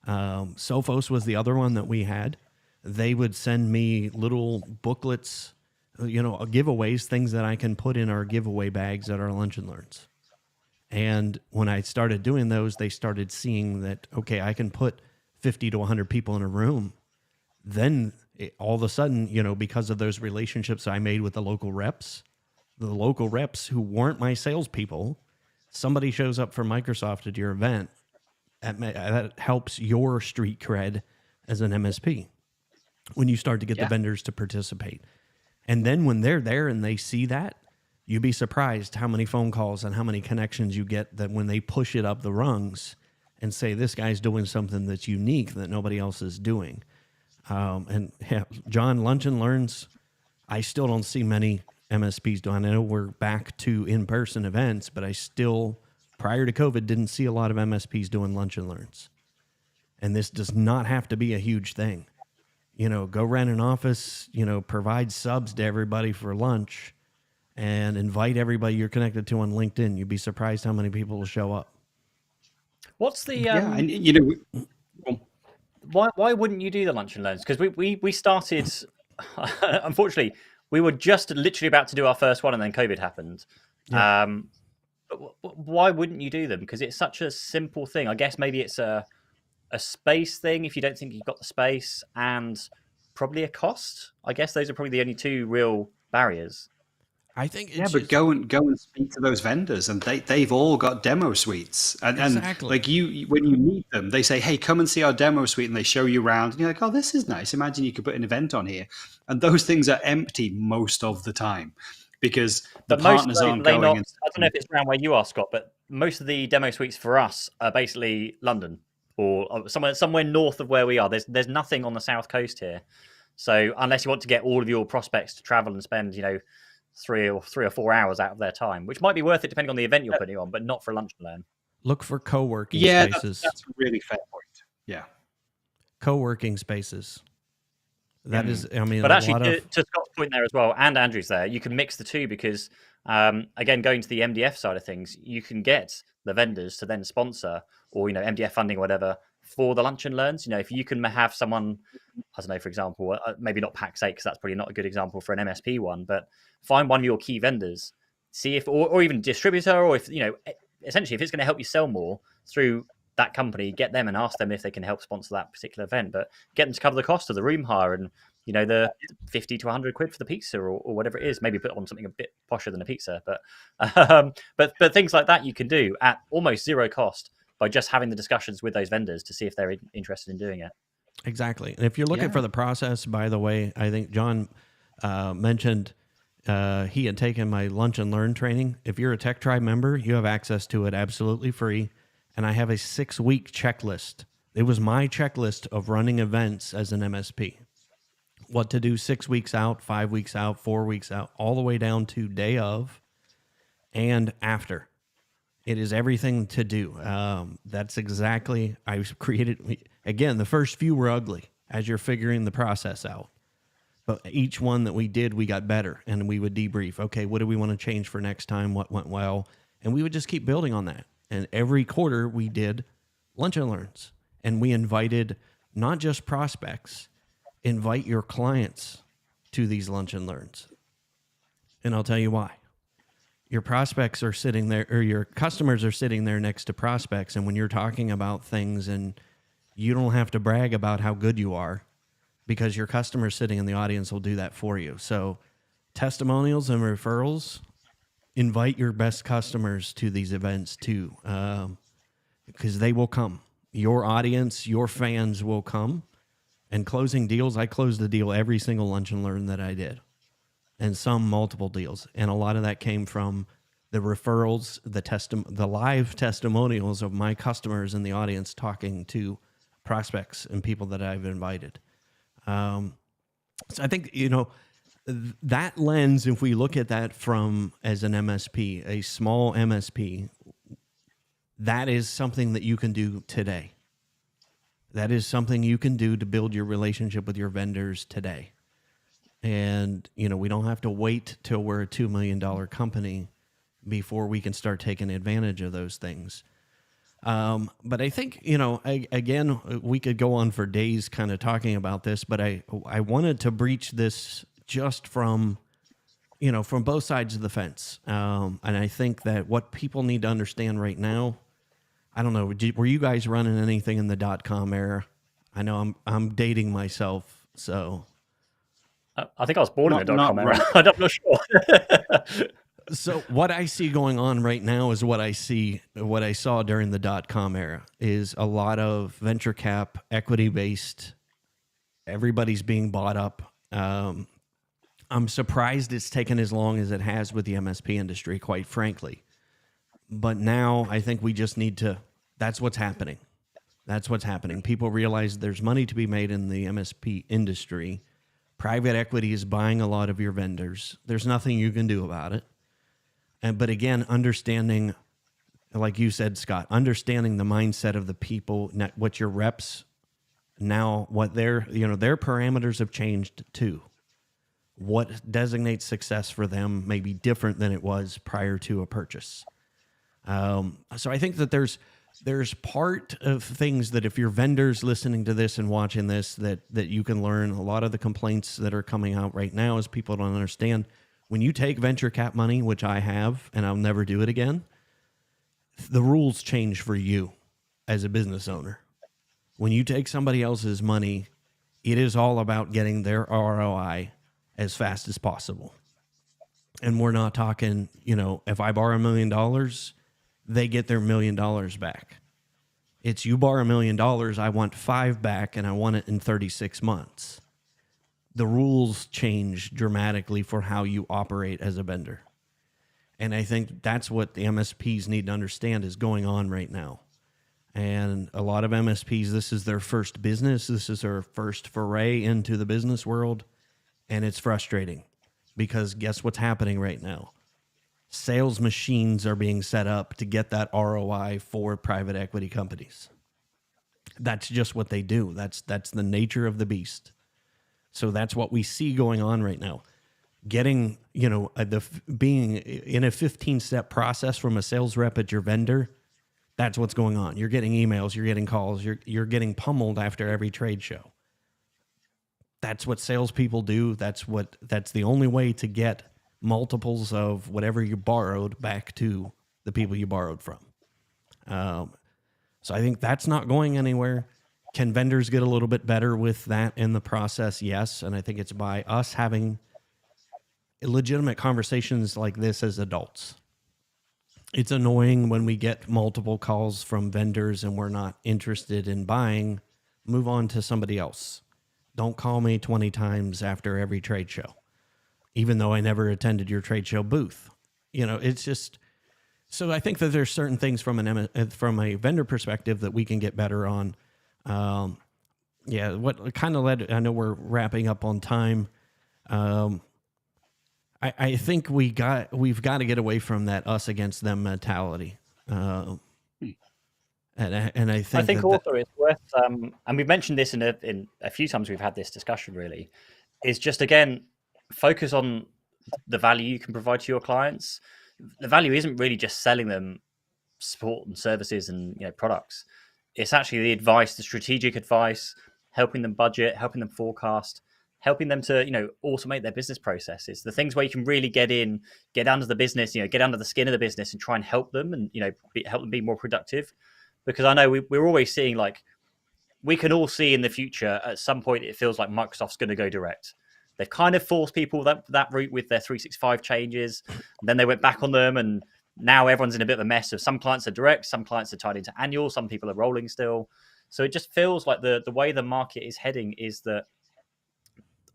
Sophos was the other one that we had. They would send me little booklets, giveaways, things that I can put in our giveaway bags at our Lunch and Learns. And when I started doing those, they started seeing that, okay, I can put 50 to 100 people in a room. Then all of a sudden, because of those relationships I made with the local reps, the local reps who weren't my salespeople, somebody shows up from Microsoft at your event, that helps your street cred as an MSP when you start to get the vendors to participate. And then when they're there and they see that, you'd be surprised how many phone calls and how many connections you get that when they push it up the rungs and say, this guy's doing something that's unique that nobody else is doing. And yeah, John, Lunch and Learns, I still don't see many MSPs doing. I know we're back to in-person events, but I still, prior to COVID, didn't see a lot of MSPs doing Lunch and Learns. And this does not have to be a huge thing. You know, go rent an office, you know, provide subs to everybody for lunch and invite everybody you're connected to on LinkedIn. You'd be surprised how many people will show up. What's the and you know, why wouldn't you do the Lunch and Learns? Because we started, unfortunately, we were just literally about to do our first one and then COVID happened. Yeah. But why wouldn't you do them? Because it's such a simple thing. I guess maybe it's a space thing if you don't think you've got the space, and probably a cost. I guess those are probably the only two real barriers. I think it's but go and speak to those vendors, and they've all got demo suites, and Exactly. like you when you meet them, they say, "Hey, come and see our demo suite," and they show you around, and you're like, "Oh, this is nice. Imagine you could put an event on here," and those things are empty most of the time because the partners aren't going. I don't know if it's around where you are, Scott, but most of the demo suites for us are basically London or somewhere north of where we are. There's nothing on the south coast here, so unless you want to get all of your prospects to travel and spend, you know, 3 or 4 hours out of their time, which might be worth it depending on the event you're putting on, but not for Lunch and Learn. Look for co-working spaces. That's a really fair point. Yeah. Co-working spaces. That is, I mean, but actually, to Scott's point there as well, and Andrew's there, you can mix the two because, again, going to the MDF side of things, you can get the vendors to then sponsor or, you know, MDF funding or whatever for the Lunch and Learns. You know, if you can have someone, I don't know, for example, maybe not Pax8 because that's probably not a good example for an MSP one, but find one of your key vendors, see if, or even distributor, or if, you know, essentially if it's going to help you sell more through that company, get them and ask them if they can help sponsor that particular event, but get them to cover the cost of the room hire and, you know, the 50 to 100 quid for the pizza or whatever it is. Maybe put on something a bit posher than a pizza, but things like that you can do at almost zero cost by just having the discussions with those vendors to see if they're interested in doing it. Exactly. And if you're looking for the process, by the way, I think John mentioned he had taken my Lunch and Learn training. If you're a Tech Tribe member, you have access to it absolutely free. And I have a 6-week checklist. It was my checklist of running events as an MSP. What to do 6 weeks out, 5 weeks out, 4 weeks out, all the way down to day of and after. It is everything to do. That's exactly, I created, again, the first few were ugly as you're figuring the process out. But each one that we did, we got better. And we would debrief. Okay, what do we want to change for next time? What went well? And we would just keep building on that. And every quarter we did Lunch and Learns. And we invited not just prospects, invite your clients to these Lunch and Learns. And I'll tell you why. Your prospects are sitting there, or your customers are sitting there next to prospects. And when you're talking about things, and you don't have to brag about how good you are, because your customers sitting in the audience will do that for you. So testimonials and referrals, invite your best customers to these events too, because they will come. Your audience, your fans will come. And closing deals, I closed the deal every single Lunch and Learn that I did, and some multiple deals. And a lot of that came from the referrals, the live testimonials of my customers in the audience talking to prospects and people that I've invited. So I think, you know, that lens, if we look at that from as an MSP, a small MSP, that is something that you can do today. That is something you can do to build your relationship with your vendors today. And, you know, we don't have to wait till we're a $2 million company before we can start taking advantage of those things. But I think, you know, again, we could go on for days kind of talking about this, but I wanted to breach this just from, you know, from both sides of the fence. And I think that what people need to understand right now, I don't know, were you guys running anything in the .com era? I know I'm dating myself, so. I think I was born in the .com era. I'm not sure. So what I see going on right now is what I saw during the .com era is a lot of venture cap, equity based. Everybody's being bought up. I'm surprised it's taken as long as it has with the MSP industry, quite frankly. But now I think we just need to. That's what's happening. That's what's happening. People realize there's money to be made in the MSP industry. Private equity is buying a lot of your vendors. There's nothing you can do about it. But again, understanding, like you said, Scott, understanding the mindset of the people, what your reps now, what their parameters have changed too. What designates success for them may be different than it was prior to a purchase. So I think that there's part of things that if your vendors listening to this and watching this, that you can learn. A lot of the complaints that are coming out right now is people don't understand. When you take venture cap money, which I have, and I'll never do it again, the rules change for you as a business owner. When you take somebody else's money, it is all about getting their ROI as fast as possible. And we're not talking, if I borrow $1 million, they get their $1 million back. It's you borrow $1 million, I want 5 back, and I want it in 36 months. The rules change dramatically for how you operate as a vendor. And I think that's what the MSPs need to understand is going on right now. And a lot of MSPs, this is their first business. This is their first foray into the business world. And it's frustrating because guess what's happening right now? Sales machines are being set up to get that ROI for private equity companies. That's just what they do. That's the nature of the beast. So that's what we see going on right now. Getting, being in a 15-step process from a sales rep at your vendor, that's what's going on. You're getting emails, you're getting calls, you're getting pummeled after every trade show. That's what salespeople do. That's the only way to get multiples of whatever you borrowed back to the people you borrowed from. So I think that's not going anywhere. Can vendors get a little bit better with that in the process? Yes. And I think it's by us having legitimate conversations like this as adults. It's annoying when we get multiple calls from vendors and we're not interested in buying. Move on to somebody else. Don't call me 20 times after every trade show, even though I never attended your trade show booth. It's just... So I think that there's certain things from a vendor perspective that we can get better on. What kind of led, I know we're wrapping up on time. I think we've got to get away from that us against them mentality. And I think also it's worth, and we've mentioned this in a few times we've had this discussion really, is just again, focus on the value you can provide to your clients. The value isn't really just selling them support and services and products. It's actually the advice, the strategic advice, helping them budget, helping them forecast, helping them to automate their business processes. The things where you can really get under the business, get under the skin of the business and try and help them and help them be more productive. Because I know we're always seeing we can all see in the future at some point it feels like Microsoft's going to go direct. They've kind of forced people that route with their 365 changes. Then they went back on them, and now everyone's in a bit of a mess of some clients are direct, some clients are tied into annual, some people are rolling still. So it just feels like the way the market is heading is that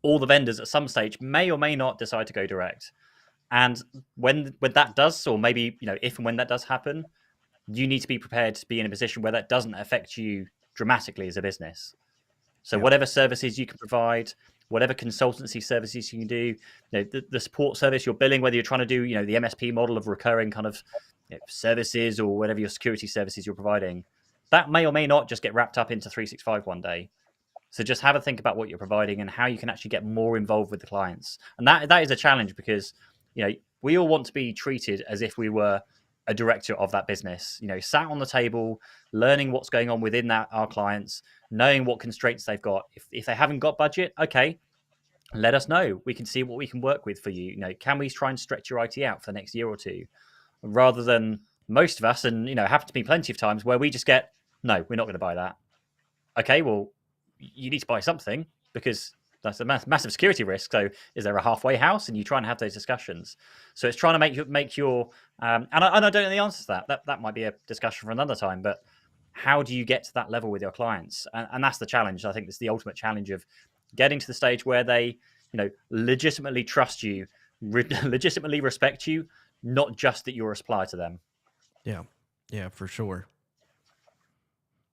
all the vendors at some stage may or may not decide to go direct. And when that does, or maybe if and when that does happen, you need to be prepared to be in a position where that doesn't affect you dramatically as a business. So whatever services you can provide, whatever consultancy services you can do, the support service you're billing, whether you're trying to do, the MSP model of recurring kind of services or whatever your security services you're providing, that may or may not just get wrapped up into 365 one day. So just have a think about what you're providing and how you can actually get more involved with the clients. And that is a challenge because, we all want to be treated as if we were a director of that business, sat on the table, learning what's going on within our clients, knowing what constraints they've got. If they haven't got budget, okay, let us know. We can see what we can work with for you. Can we try and stretch your IT out for the next year or two? Rather than most of us, and happen to be plenty of times where we just get, no, we're not going to buy that. Okay, well, you need to buy something because That's a massive security risk. So is there a halfway house? And you try and have those discussions. So it's trying to make your and I don't know the answer to that. That might be a discussion for another time. But how do you get to that level with your clients? And that's the challenge. I think it's the ultimate challenge of getting to the stage where they, legitimately trust you, legitimately respect you, not just that you're a supplier to them. Yeah, for sure.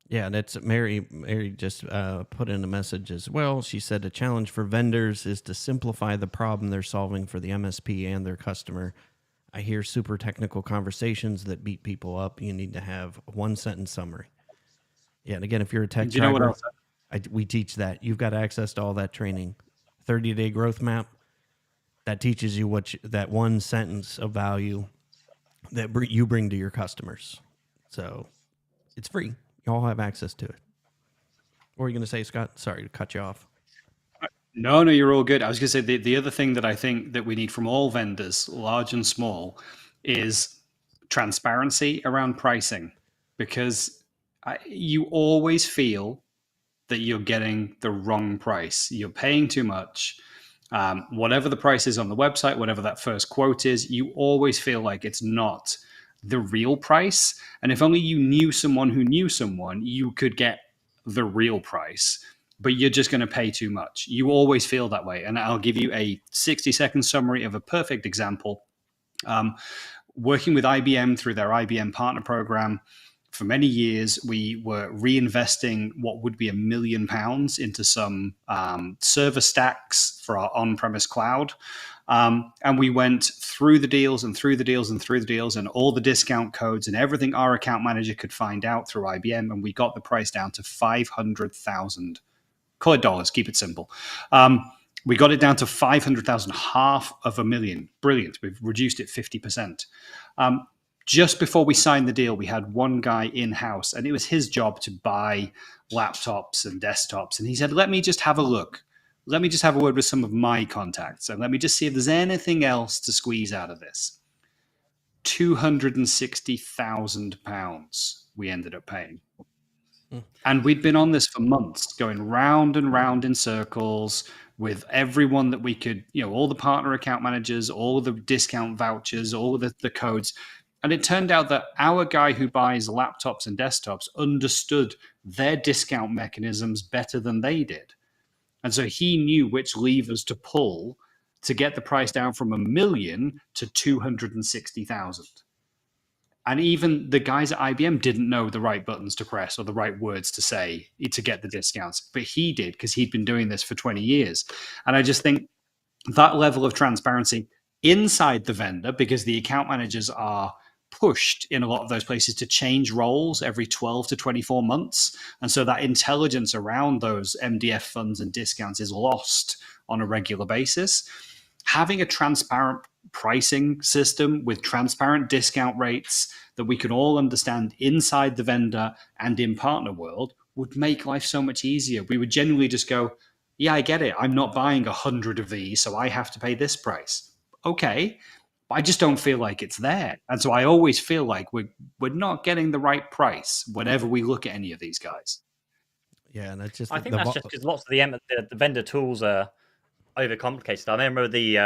Yeah, that's Mary. Mary just put in a message as well. She said a challenge for vendors is to simplify the problem they're solving for the MSP and their customer. I hear super technical conversations that beat people up. You need to have a 1-sentence summary. Yeah, and again, if you're a tech Do you know what driver, else? we teach that. You've got access to all that training. 30-day growth map, that teaches you that 1 sentence of value that you bring to your customers. So it's free. You all have access to it. What were you going to say, Scott? Sorry to cut you off. No, you're all good. I was going to say the other thing that I think that we need from all vendors, large and small, is transparency around pricing, because you always feel that you're getting the wrong price. You're paying too much. Whatever the price is on the website, whatever that first quote is, you always feel like it's not the real price. And if only you knew someone who knew someone, you could get the real price, but you're just going to pay too much. You always feel that way. And I'll give you a 60-second summary of a perfect example. Working with IBM through their IBM partner program, for many years, we were reinvesting what would be £1 million into some server stacks for our on-premise cloud. And we went through the deals and through the deals and through the deals and all the discount codes and everything our account manager could find out through IBM. And we got the price down to 500,000. Call it dollars, keep it simple. We got it down to 500,000, $500,000. Brilliant. We've reduced it 50%. Just before we signed the deal, we had one guy in-house, and it was his job to buy laptops and desktops. And he said, let me just have a look. Let me just have a word with some of my contacts, and let me just see if there's anything else to squeeze out of this. £260,000 we ended up paying. And we'd been on this for months, going round and round in circles with everyone that we could, all the partner account managers, all the discount vouchers, all the codes. And it turned out that our guy who buys laptops and desktops understood their discount mechanisms better than they did. And so he knew which levers to pull to get the price down from $1 million to 260,000. And even the guys at IBM didn't know the right buttons to press or the right words to say to get the discounts, but he did, because he'd been doing this for 20 years. And I just think that level of transparency inside the vendor, because the account managers are pushed in a lot of those places to change roles every 12 to 24 months. And so that intelligence around those MDF funds and discounts is lost on a regular basis. Having a transparent pricing system with transparent discount rates that we can all understand inside the vendor and in partner world would make life so much easier. We would genuinely just go, yeah, I get it. I'm not buying 100 of these, so I have to pay this price. Okay. I just don't feel like it's there. And so I always feel like we're not getting the right price whenever we look at any of these guys. Yeah, and that's just. I think that's just because lots of the vendor tools are overcomplicated. I remember the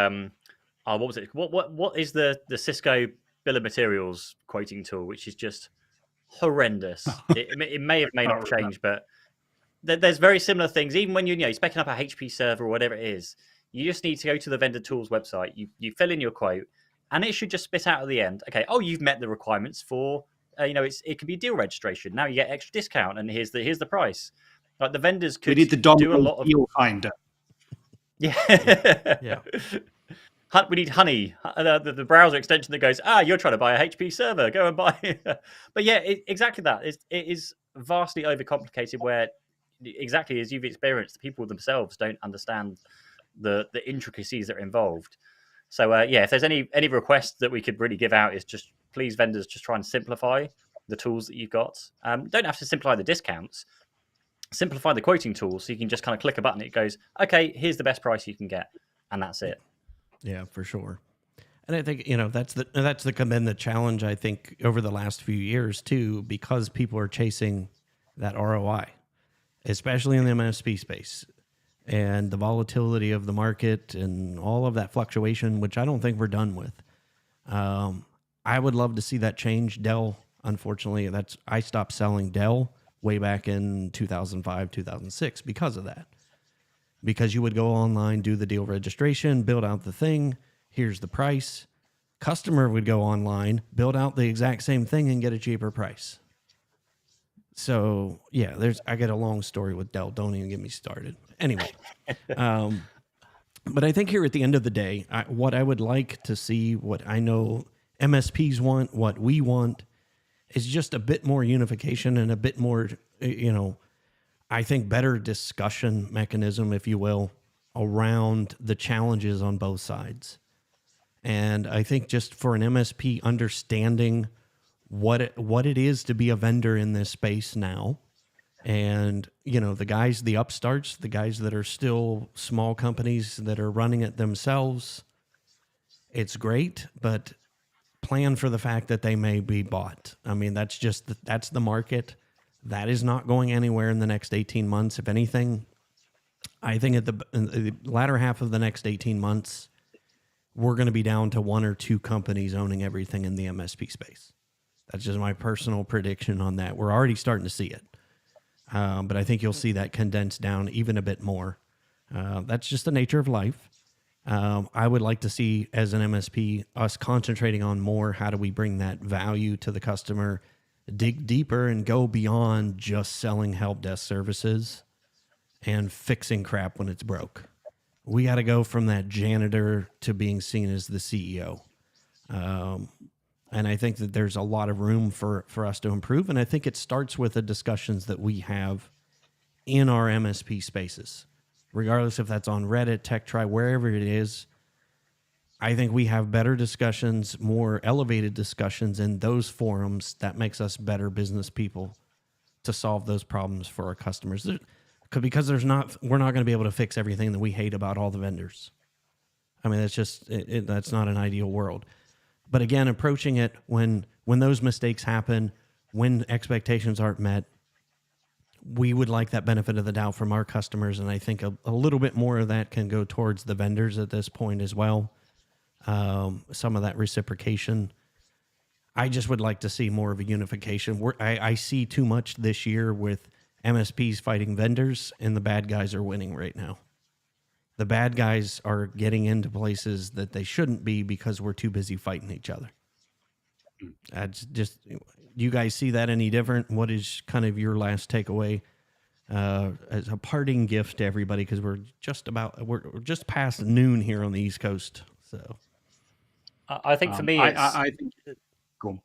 what was it? What is the Cisco bill of materials quoting tool, which is just horrendous. It may not change, but there's very similar things. Even when you're specking up a HP server or whatever it is, you just need to go to the vendor tools website. You fill in your quote, and it should just spit out at the end. Okay, you've met the requirements for it can be deal registration. Now you get extra discount, and here's the price. Like the vendors could we need the do a lot of deal finder. Yeah. We need Honey, the browser extension that goes, you're trying to buy a HP server, go and buy it. But yeah, exactly that. It is vastly overcomplicated, where exactly as you've experienced, the people themselves don't understand the intricacies that are involved. So if there's any request that we could really give out, is just please vendors just try and simplify the tools that you've got. Don't have to simplify the discounts. Simplify the quoting tool, so you can just kind of click a button. It goes, okay, here's the best price you can get, and that's it. Yeah, for sure. And I think that's been the challenge, I think, over the last few years too, because people are chasing that ROI, especially in the MSP space. and the volatility of the market and all of that fluctuation, which I don't think we're done with. I would love to see that change. Dell, unfortunately, I stopped selling Dell way back in 2005, 2006 because of that. Because you would go online, do the deal registration, build out the thing, here's the price. Customer would go online, build out the exact same thing and get a cheaper price. So yeah, I get a long story with Dell. Don't even get me started. Anyway, but I think here at the end of the day, what I would like to see, what I know MSPs want, what we want, is just a bit more unification and a bit more, I think better discussion mechanism, if you will, around the challenges on both sides. And I think just for an MSP understanding what it is to be a vendor in this space now, and the upstarts, the guys that are still small companies that are running it themselves, it's great, but plan for the fact that they may be bought. I mean, that's the market. That is not going anywhere in the next 18 months. If anything, I think in the latter half of the next 18 months, we're going to be down to one or two companies owning everything in the MSP space. That's just my personal prediction on that. We're already starting to see it. But I think you'll see that condensed down even a bit more. That's just the nature of life. I would like to see, as an MSP, us concentrating on more, how do we bring that value to the customer, dig deeper and go beyond just selling help desk services and fixing crap when it's broke. We got to go from that janitor to being seen as the CEO. And I think that there's a lot of room for us to improve. And I think it starts with the discussions that we have in our MSP spaces, regardless if that's on Reddit, TechTry, wherever it is. I think we have better discussions, more elevated discussions in those forums that makes us better business people to solve those problems for our customers. Because we're not going to be able to fix everything that we hate about all the vendors. I mean, that's just that's not an ideal world. But again, approaching it when those mistakes happen, when expectations aren't met, we would like that benefit of the doubt from our customers, and I think a little bit more of that can go towards the vendors at this point as well. Some of that reciprocation. I just would like to see more of a unification. I see too much this year with MSPs fighting vendors, and the bad guys are winning right now. The bad guys are getting into places that they shouldn't be because we're too busy fighting each other. That's just, you guys see that any different? What is kind of your last takeaway as a parting gift to everybody? Because we're just past noon here on the East Coast. So I think for me, I think. Go on.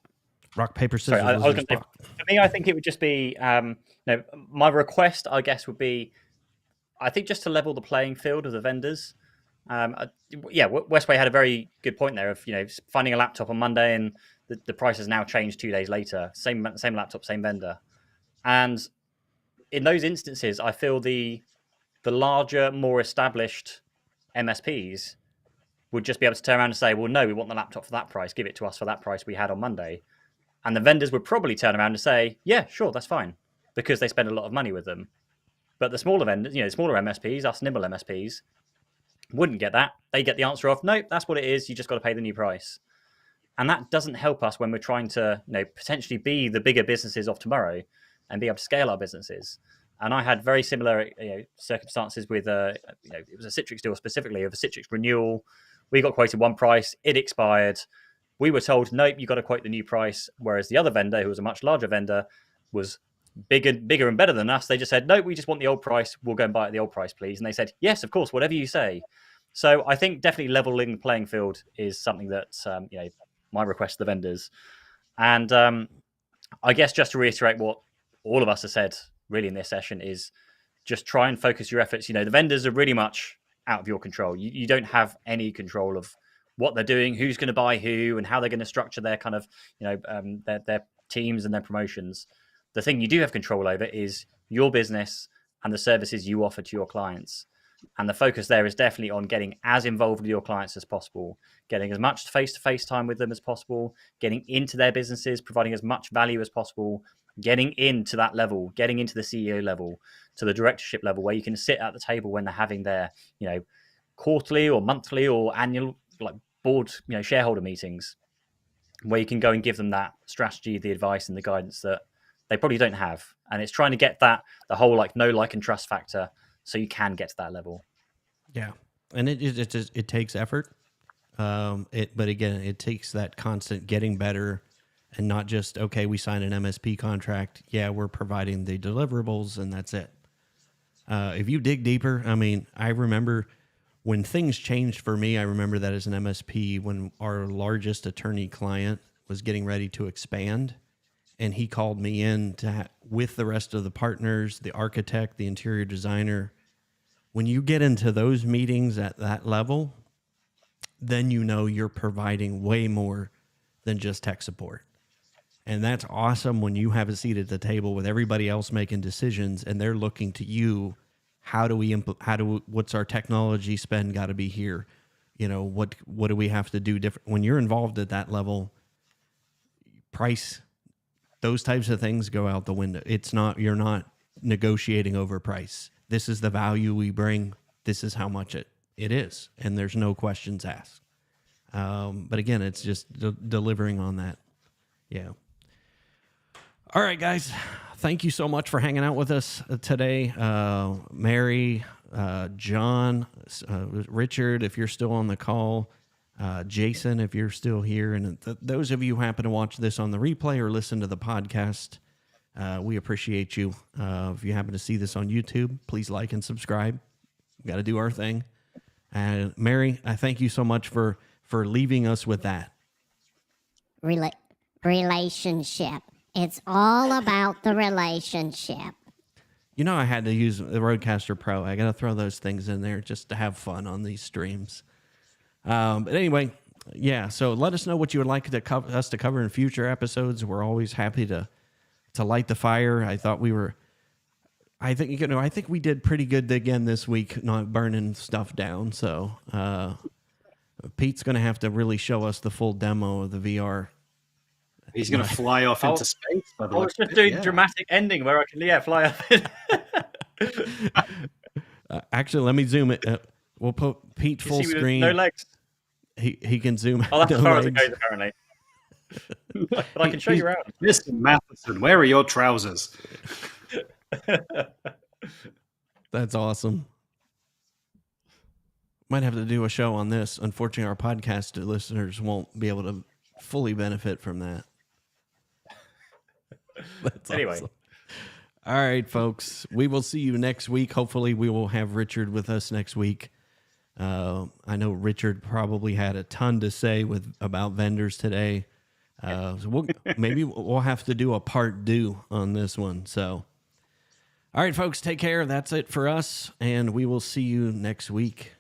Rock, paper, scissors. Sorry, for me, I think it would just be, my request, I guess, would be, I think just to level the playing field of the vendors. Westway had a very good point there of, finding a laptop on Monday and the price has now changed 2 days later. Same laptop, same vendor. And in those instances, I feel the larger, more established MSPs would just be able to turn around and say, well, no, we want the laptop for that price. Give it to us for that price we had on Monday. And the vendors would probably turn around and say, yeah, sure, that's fine, because they spend a lot of money with them. But the smaller vendors, smaller MSPs, us nimble MSPs, wouldn't get that. They get the answer of, nope, that's what it is. You just got to pay the new price. And that doesn't help us when we're trying to potentially be the bigger businesses of tomorrow and be able to scale our businesses. And I had very similar circumstances with, it was a Citrix deal specifically, of a Citrix renewal. We got quoted one price, it expired. We were told, nope, you got to quote the new price. Whereas the other vendor, who was a much larger vendor, was bigger and better than us. They just said, no, we just want the old price. We'll go and buy it at the old price, please. And they said, yes, of course, whatever you say. So I think definitely leveling the playing field is something that, my request to the vendors. And I guess just to reiterate what all of us have said really in this session is just try and focus your efforts. The vendors are really much out of your control. You don't have any control of what they're doing, who's going to buy who, and how they're going to structure their kind of, their teams and their promotions. The thing you do have control over is your business and the services you offer to your clients. And the focus there is definitely on getting as involved with your clients as possible, getting as much face-to-face time with them as possible, getting into their businesses, providing as much value as possible, getting into that level, getting into the CEO level, to the directorship level, where you can sit at the table when they're having their, quarterly or monthly or annual like board, shareholder meetings, where you can go and give them that strategy, the advice, and the guidance that they probably don't have. And it's trying to get the whole know, like, and trust factor, so you can get to that level. Yeah, and it takes effort. But again, it takes that constant getting better, and not just, okay, we signed an MSP contract. Yeah, we're providing the deliverables, and that's it. If you dig deeper, I mean, I remember when things changed for me. I remember that as an MSP, when our largest attorney client was getting ready to expand, and he called me in with the rest of the partners, the architect, the interior designer. When you get into those meetings at that level, then you're providing way more than just tech support. And that's awesome when you have a seat at the table with everybody else making decisions, and they're looking to you. What's our technology spend got to be here? What do we have to do different? When you're involved at that level, price, those types of things go out the window. You're not negotiating over price. This is the value we bring. This is how much it is. And there's no questions asked. But again, it's just delivering on that. Yeah. All right, guys. Thank you so much for hanging out with us today. Mary, John, Richard, if you're still on the call, Jason, if you're still here, and those of you who happen to watch this on the replay or listen to the podcast, we appreciate you. If you happen to see this on YouTube, please like and subscribe. We've got to do our thing. And Mary, I thank you so much for leaving us with that. Relationship. It's all about the relationship. I had to use the Rodecaster Pro. I got to throw those things in there just to have fun on these streams. But anyway, yeah. So let us know what you would like us to cover in future episodes. We're always happy to light the fire. I think we did pretty good again this week, not burning stuff down. So Pete's going to have to really show us the full demo of the VR. He's going to fly off into space. By the way. I was just doing dramatic ending where I can fly up. Actually, let me zoom it. We'll put Pete full screen. No legs. He can zoom. Oh, that's as far as it goes, apparently. But I can show you around. Mr. Matheson, where are your trousers? That's awesome. Might have to do a show on this. Unfortunately, our podcast listeners won't be able to fully benefit from that. That's anyway. Awesome. All right, folks. We will see you next week. Hopefully, we will have Richard with us next week. I know Richard probably had a ton to say about vendors today. So maybe we'll have to do a part 2 on this one. So, all right, folks, take care. That's it for us, and we will see you next week.